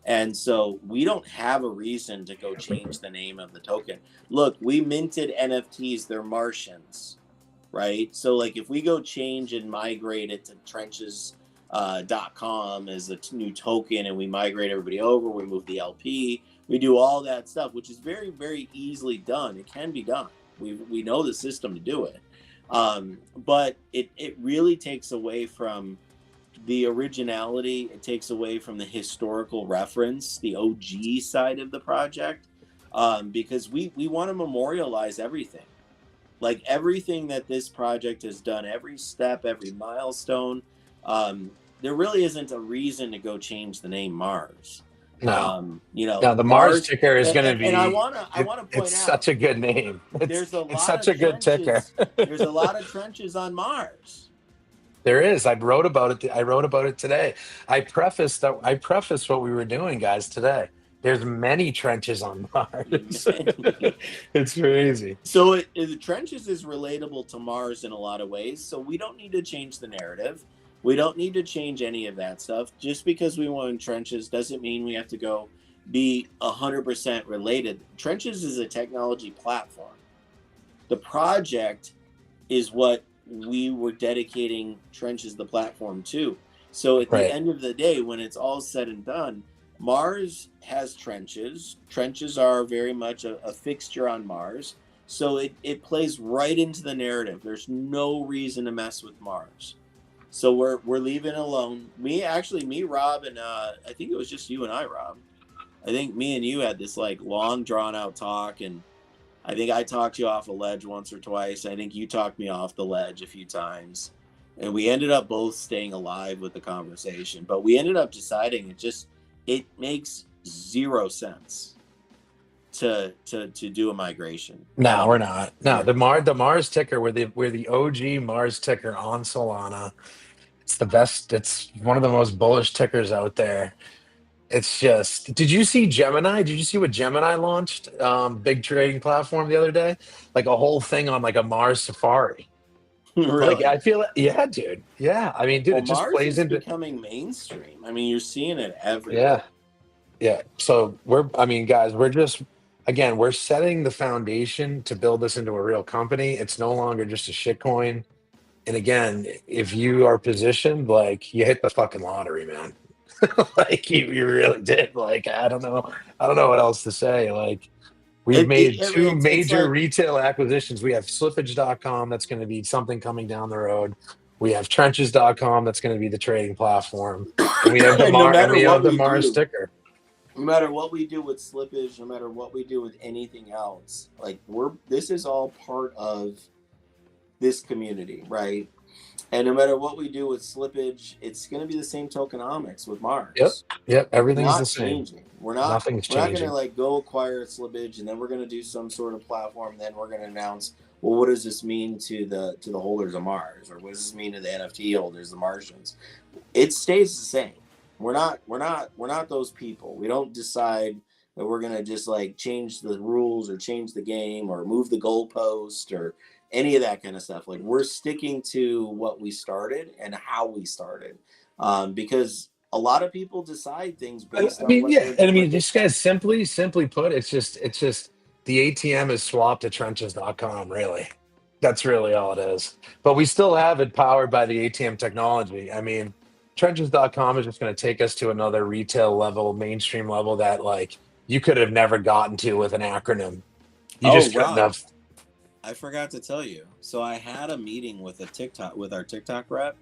And so we don't have a reason to go change the name of the token. Look, we minted NFTs, they're Martians, right? So like if we go change and migrate it to trenches.com as a new token and we migrate everybody over, we move the LP, we do all that stuff, which is very, very easily done. It can be done. We know the system to do it. But it really takes away from the originality. It takes away from the historical reference, the OG side of the project, because we want to memorialize everything. Like everything that this project has done, every step, every milestone. There really isn't a reason to go change the name Mars. No. You know, No, the Mars ticker is going to and I be. wanna point It's out such a good name. there's a It's lot such of a good ticker. trenches. There's a lot of trenches on Mars. There is. I wrote about it. I wrote about it today. I prefaced what we were doing, guys, today. There's many trenches on Mars. Many. It's crazy. So the trenches is relatable to Mars in a lot of ways. So we don't need to change the narrative. We don't need to change any of that stuff. Just because we want trenches doesn't mean we have to go be 100% related. Trenches is a technology platform. The project is what we were dedicating trenches the platform to. So at the end of the day, when it's all said and done, Mars has trenches. Trenches are very much a fixture on Mars. So it plays right into the narrative. There's no reason to mess with Mars. So we're leaving it alone. Me, Rob, and I think it was just you and I, Rob. I think me and you had this like long drawn out talk, and I think I talked you off a ledge once or twice. I think you talked me off the ledge a few times. And we ended up both staying alive with the conversation. But we ended up deciding it makes zero sense to do a migration. No, we're not. No, the Mars ticker, we're the OG Mars ticker on Solana. It's the best. It's one of the most bullish tickers out there. It's just, did you see Gemini? Did you see what Gemini launched? Big trading platform the other day? Like a whole thing on like a Mars safari. Really? Like I feel, yeah, dude. Yeah. I mean, dude, Well, it just Mars plays is into, becoming mainstream. I mean, you're seeing it everywhere. yeah. Yeah. So I mean, guys, again, we're setting the foundation to build this into a real company. It's no longer just a shitcoin. And again, if you are positioned, like you hit the fucking lottery, man. Like you really did. Like I don't know what else to say. Like we've made two It's major like retail acquisitions. We have slippage.com that's going to be something coming down the road. We have trenches.com that's going to be the trading platform. And we have and no and matter we have what the we Mars do, sticker. no matter what we do with slippage, no matter what we do with anything else, like this is all part of this community, right? And no matter what we do with slippage, it's going to be the same tokenomics with Yep. Mars. Yep. It's Everything's the not same. changing. Nothing's We're not going to changing. like go acquire slippage and then we're going to do some sort of platform. And then we're going to announce, well, what does this mean to the holders of Mars, or what does this mean to the NFT holders, the Martians? It stays the same. We're not those people. We don't decide that we're going to just like change the rules or change the game or move the goalpost or any of that kind of stuff. Like we're sticking to what we started and how we started, because a lot of people decide things based I on mean, what yeah. they're And I mean, what they this guy's simply put, it's just the ATM is swapped to trenches.com, really. That's really all it is. But we still have it powered by the ATM technology. I mean, trenches.com is just going to take us to another retail level, mainstream level that like you could have never gotten to with an acronym. You Oh, just couldn't Rob, have. I forgot to tell you. So I had a meeting with our TikTok rep.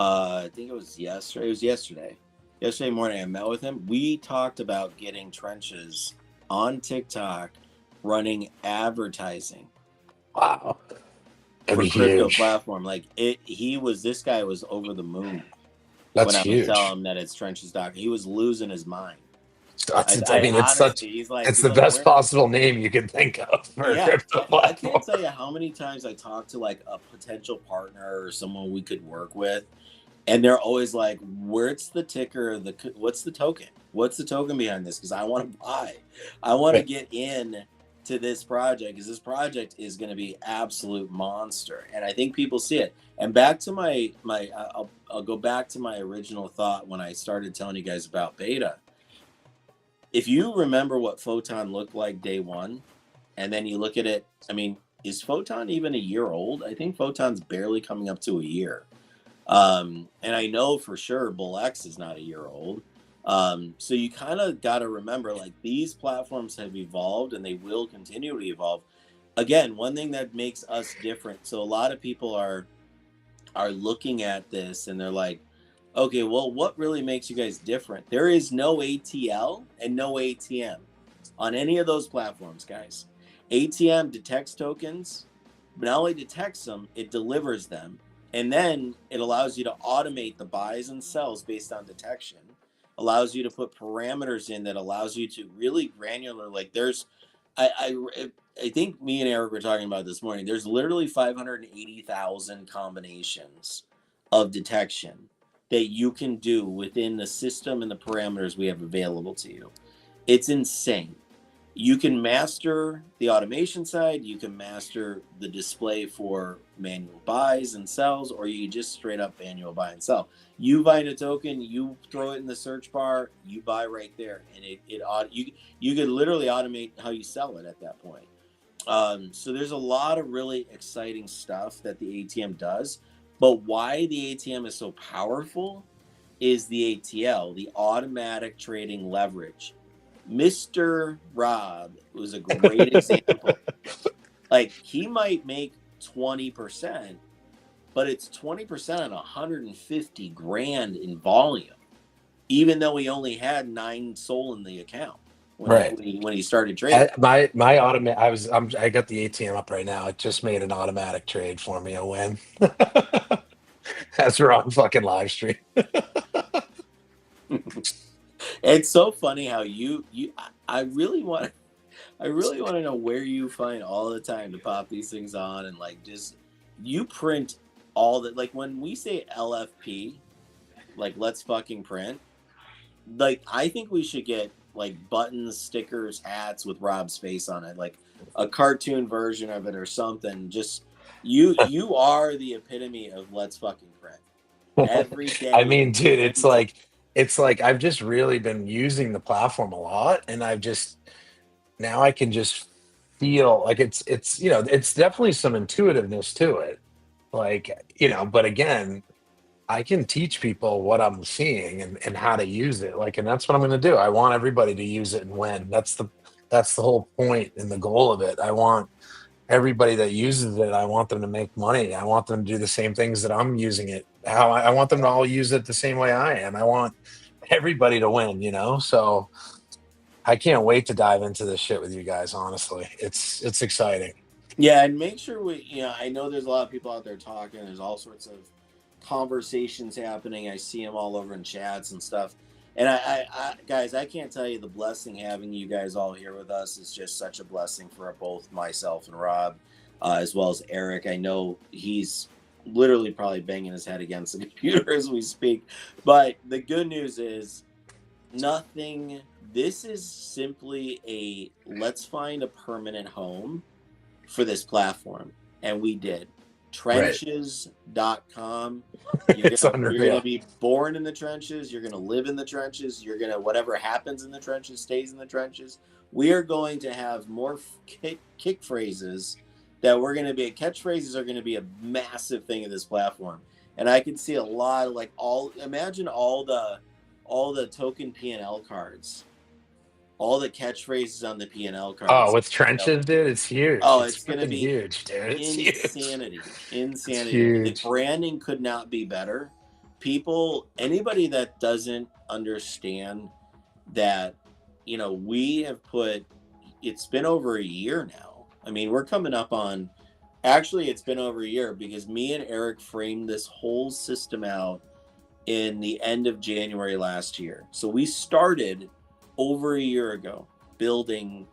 I think it was yesterday. It was yesterday. Yesterday morning, I met with him. We talked about getting trenches on TikTok, running advertising Wow, that'd for be crypto huge. platform. Like it, he was. This guy was over the moon That's when I was telling huge. him that it's trenches doc. He was losing his mind. I I mean, honestly, he's like, it's the best where? possible name you can think of for a Yeah, crypto I platform. can't tell you how many times I talked to like a potential partner or someone we could work with, and they're always like, "Where's the ticker? What's the token? What's the token behind this? Because I want to buy, I want to Right. get in to this project because this project is going to be absolute monster." And I think people see it. And back to I'll go back to my original thought when I started telling you guys about beta. If you remember what Photon looked like day one, and then you look at it, I mean, is Photon even a year old? I think Photon's barely coming up to a year. And I know for sure Bull X is not a year old. So you kind of got to remember like these platforms have evolved and they will continue to evolve. Again, one thing that makes us different. So a lot of people are looking at this and they're like, okay, well, what really makes you guys different? There is no ATL and no ATM on any of those platforms, guys. ATM detects tokens, but not only detects them, it delivers them. And then it allows you to automate the buys and sells based on detection, allows you to put parameters in that allows you to really granular. Like there's, I think me and Eric were talking about this morning. There's literally 580,000 combinations of detection that you can do within the system and the parameters we have available to you. It's insane. You can master the automation side, you can master the display for manual buys and sells, or you just straight up manual buy and sell. You find a token, you throw it in the search bar, you buy right there, and you could literally automate how you sell it at that point. So there's a lot of really exciting stuff that the ATM does. But why the ATM is so powerful is the ATL, the automatic trading leverage. Mr. Rob was a great example. Like he might make 20%, but it's 20% on 150 grand in volume, even though he only had 9 SOL in the account Right. when he started trading. My automatic. I got the ATM up right now. It just made an automatic trade for me a win. That's wrong fucking live stream. It's so funny how I really want I really want to know where you find all the time to pop these things on and like just you print all that, like when we say LFP, like let's fucking print. Like I think we should get like buttons, stickers, hats with Rob's face on it, like a cartoon version of it or something. Just you are the epitome of let's fucking print. Every I day you mean, dude, print something. it's like I've just really been using the platform a lot, and I've just now I can just feel like it's it's definitely some intuitiveness to it. Like, but again, I can teach people what I'm seeing and how to use it. Like, and that's what I'm going to do. I want everybody to use it and win. That's the whole point and the goal of it. I want everybody that uses it. I want them to make money. I want them to do the same things that I'm using it. I want them to all use it the same way I am. I want everybody to win. So I can't wait to dive into this shit with you guys. Honestly, it's exciting. Yeah, and make sure I know there's a lot of people out there talking. There's all sorts of conversations happening. I see them all over in chats and stuff. And guys, I can't tell you the blessing having you guys all here with us is just such a blessing for both myself and Rob, as well as Eric. I know he's literally probably banging his head against the computer as we speak. But the good news is nothing. This is simply a let's find a permanent home for this platform, and we did. Right. Trenches.com. It's You're gonna unreal. be born in the trenches, you're gonna live in the trenches, you're gonna whatever happens in the trenches stays in the trenches. We are going to have more kick phrases that we're going to be catchphrases are going to be a massive thing in this platform. And I can see a lot of like imagine all the token P&L cards, all the catchphrases on the P&L Oh, cards. with trenches, dude, it's huge. Oh, It's it's gonna freaking be huge, dude. It's huge. insanity, It's insanity. The huge. branding could not be better. anybody that doesn't understand that, we have it's been over a year now. I mean, we're coming up on, actually, it's been over a year because me and Eric framed this whole system out in the end of January last year. So we started over a year ago building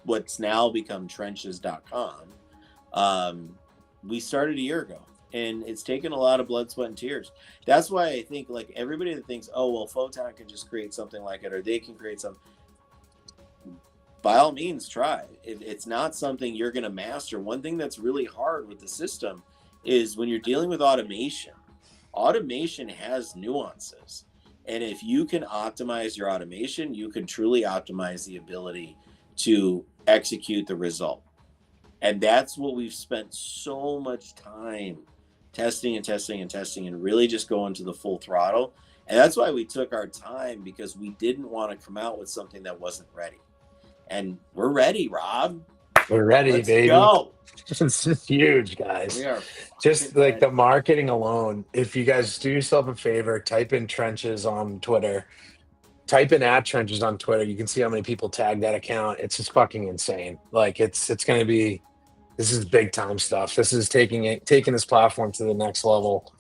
what's now become trenches.com. We started a year ago, and it's taken a lot of blood, sweat, and tears. That's why I think, like, everybody that thinks, oh, well, Photon can just create something like it, or they can create something, by all means, try. It's not something you're going to master. One thing that's really hard with the system is when you're dealing with automation has nuances. And if you can optimize your automation, you can truly optimize the ability to execute the result. And that's what we've spent so much time testing and really just going to the full throttle. And that's why we took our time, because we didn't want to come out with something that wasn't ready. And we're ready, Rob. We're ready, Let's baby. Go. It's just huge, guys. We are just like ready. The marketing alone. If you guys do yourself a favor, type in Trenches on Twitter. Type in @Trenches on Twitter. You can see how many people tag that account. It's just fucking insane. Like it's going to be. This is big time stuff. This is taking this platform to the next level.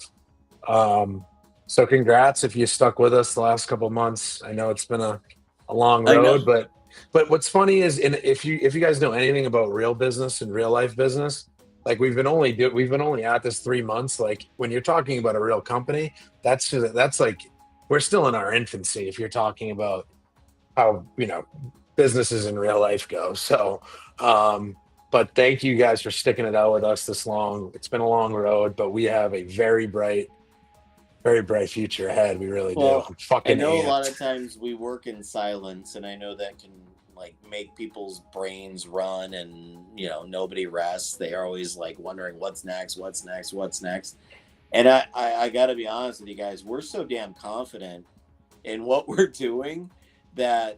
So congrats if you stuck with us the last couple of months. I know it's been a long road, but what's funny is, if you guys know anything about real business and real life business, like we've been only at this 3 months. Like when you're talking about a real company, that's like we're still in our infancy. If you're talking about how businesses in real life go, so. But thank you guys for sticking it out with us this long. It's been a long road, but we have a very bright future ahead. We really do. I'm fucking I know amped. a lot of times we work in silence, and I know that can like make people's brains run, and nobody rests. They are always like wondering what's next. And I got to be honest with you guys, we're so damn confident in what we're doing that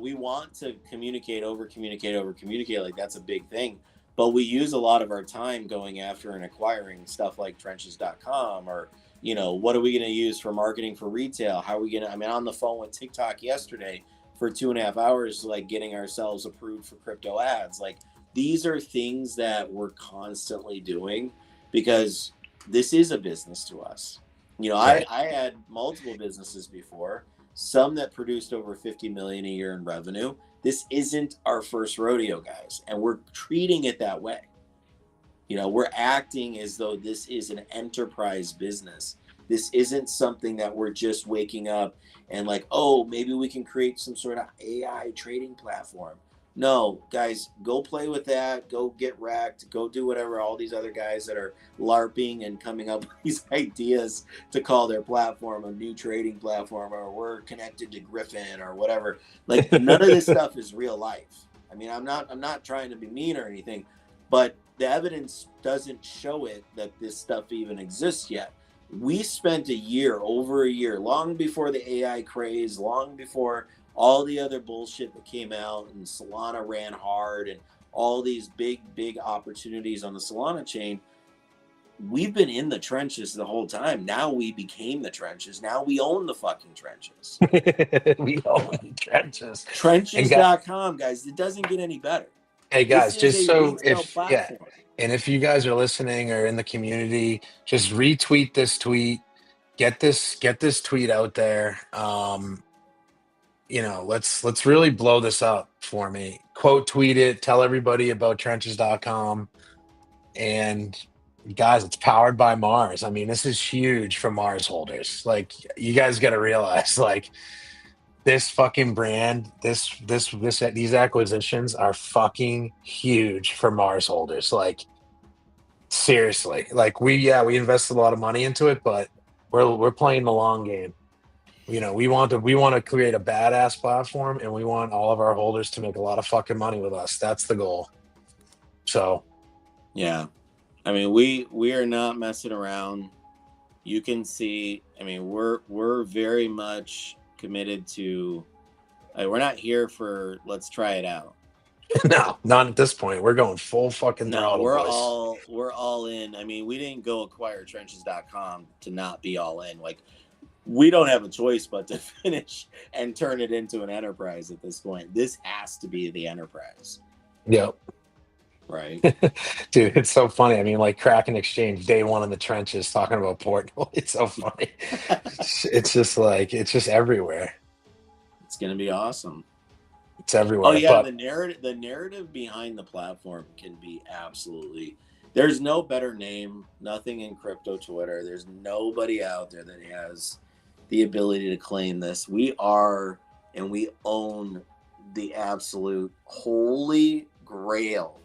we want to communicate, over communicate. Like that's a big thing. But we use a lot of our time going after and acquiring stuff like trenches.com, or, what are we going to use for marketing for retail? How are we going to, on the phone with TikTok yesterday for 2.5 hours, like getting ourselves approved for crypto ads. Like these are things that we're constantly doing because this is a business to us. Right. I had multiple businesses before, some that produced over 50 million a year in revenue. This isn't our first rodeo, guys, and we're treating it that way. We're acting as though this is an enterprise business. This isn't something that we're just waking up and like, oh, maybe we can create some sort of AI trading platform. No, guys, go play with that. Go get wrecked. Go do whatever all these other guys that are LARPing and coming up with these ideas to call their platform a new trading platform, or we're connected to Griffin or whatever. Like none of this stuff is real life. I'm not trying to be mean or anything, but the evidence doesn't show it that this stuff even exists yet. We spent over a year, long before the AI craze, long before all the other bullshit that came out, and Solana ran hard, and all these big opportunities on the Solana chain. We've been in the trenches the whole time. Now we became the trenches. Now we own the fucking trenches. We own the trenches. Trenches.com, guys. It doesn't get any better. Hey guys, just so platform. And if you guys are listening or in the community, just retweet this tweet. Get this tweet out there. Let's really blow this up for me. Quote tweet it, tell everybody about trenches.com. And guys, it's powered by Mars. This is huge for Mars holders. Like you guys got to realize, like this fucking brand, these acquisitions are fucking huge for Mars holders. Like seriously, like we invested a lot of money into it, but we're playing the long game. We want to create a badass platform, and we want all of our holders to make a lot of fucking money with us. That's the goal. So, yeah, we are not messing around. You can see, we're very much committed to. We're not here for let's try it out. No, not at this point. We're going full fucking No, throttle, boys. we're all in. I mean, we didn't go acquire trenches.com to not be all in. Like, we don't have a choice but to finish and turn it into an enterprise at this point. This has to be the enterprise, Yep. right? Dude, it's so funny. I mean, like Kraken Exchange, day one in the trenches, talking about Portnoy. It's so funny. It's just like it's just everywhere. It's going to be awesome. It's Oh everywhere. yeah, But the narrative behind the platform can be absolutely. There's no better name, nothing in crypto Twitter. There's nobody out there that has the ability to claim this. We are and we own the absolute holy grail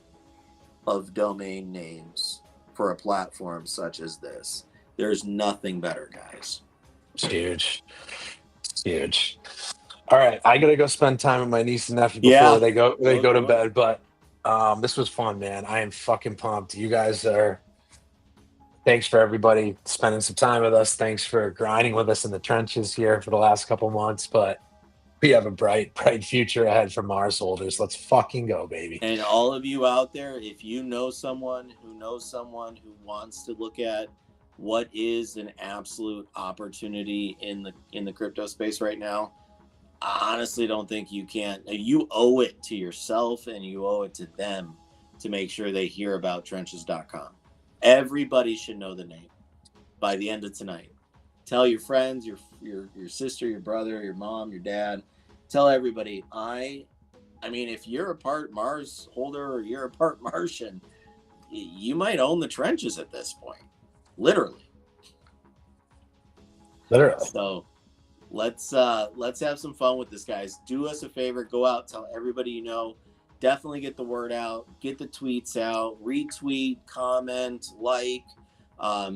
of domain names for a platform such as this. There's nothing better, guys. it's huge. It's huge. All right, I gotta go spend time with my niece and nephew before Yeah, they go to do it. bed. But this was fun, man. I am fucking pumped. You guys are. Thanks for everybody spending some time with us. Thanks for grinding with us in the trenches here for the last couple months. But we have a bright, bright future ahead for Mars holders. Let's fucking go, baby. And all of you out there, if you know someone who knows someone who wants to look at what is an absolute opportunity in the crypto space right now, I honestly don't think you can. You owe it to yourself and you owe it to them to make sure they hear about trenches.com. Everybody should know the name by the end of tonight. Tell your friends, your sister, your brother, your mom, your dad. Tell everybody. I mean, if you're a part Mars holder or you're a part Martian, you might own the trenches at this point, literally. Literally. So let's have some fun with this, guys. Do us a favor, go out, tell everybody you know. Definitely get the word out, get the tweets out, retweet, comment, like. I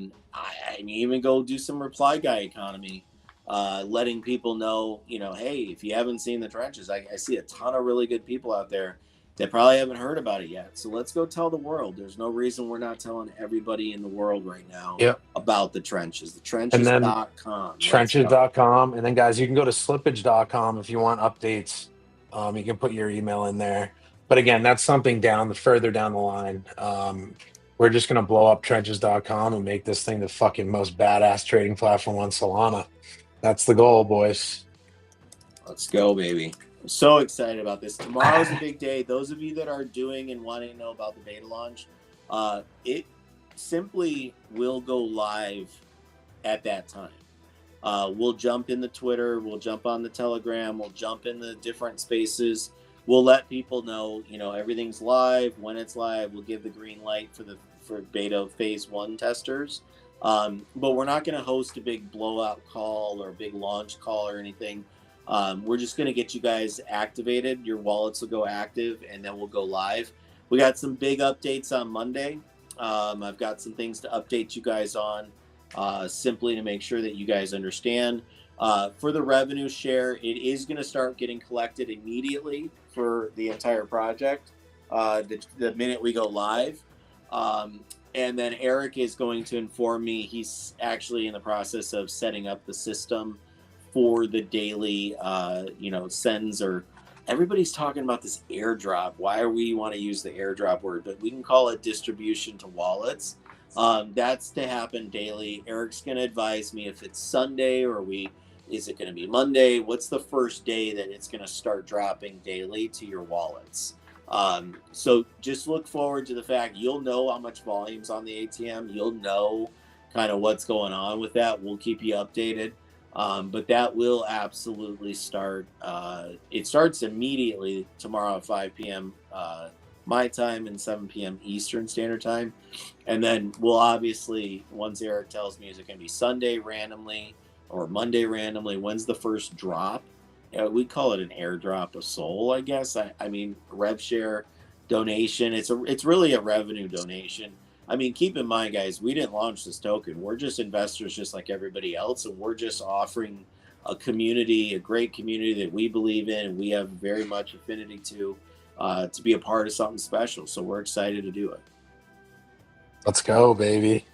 mean, even go do some reply guy economy, letting people know, hey, if you haven't seen the trenches, I see a ton of really good people out there that probably haven't heard about it yet. So let's go tell the world. There's no reason we're not telling everybody in the world right now Yep. about the trenches. The And then trenches.com. trenches.com. And then, guys, you can go to slippage.com if you want updates. You can put your email in there. But again, that's something further down the line. We're just going to blow up trenches.com and make this thing the fucking most badass trading platform on Solana. That's the goal, boys. Let's go, baby. I'm so excited about this. Tomorrow's a big day. Those of you that are doing and wanting to know about the beta launch, it simply will go live at that time. We'll jump in the Twitter, we'll jump on the Telegram, we'll jump in the different spaces. We'll let people know, everything's live. When it's live, we'll give the green light for beta phase 1 testers. But we're not going to host a big blowout call or a big launch call or anything. We're just going to get you guys activated. Your wallets will go active, and then we'll go live. We got some big updates on Monday. I've got some things to update you guys on, simply to make sure that you guys understand. For the revenue share, it is going to start getting collected immediately for the entire project the minute we go live. And then Eric is going to inform me. He's actually in the process of setting up the system for the daily, sends. Or everybody's talking about this airdrop. Why are we want to use the airdrop word? But we can call it distribution to wallets. That's to happen daily. Eric's going to advise me if it's Sunday or is it going to be Monday? What's the first day that it's going to start dropping daily to your wallets? So just look forward to the fact you'll know how much volume's on the ATM. You'll know kind of what's going on with that. We'll keep you updated. But that will absolutely start. It starts immediately tomorrow at 5 p.m. My time and 7 p.m. Eastern Standard Time. And then we'll obviously, once Eric tells me, is it going to be Sunday randomly or Monday randomly? When's the first drop? We call it an airdrop of soul, I guess. I mean, rev share donation. It's really a revenue donation. I mean, keep in mind, guys, we didn't launch this token. We're just investors just like everybody else, and we're just offering a community, a great community that we believe in and we have very much affinity to be a part of something special. So we're excited to do it. Let's go, baby.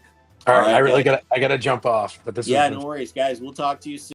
All right, I gotta jump off, but this no was worries, guys. We'll talk to you soon.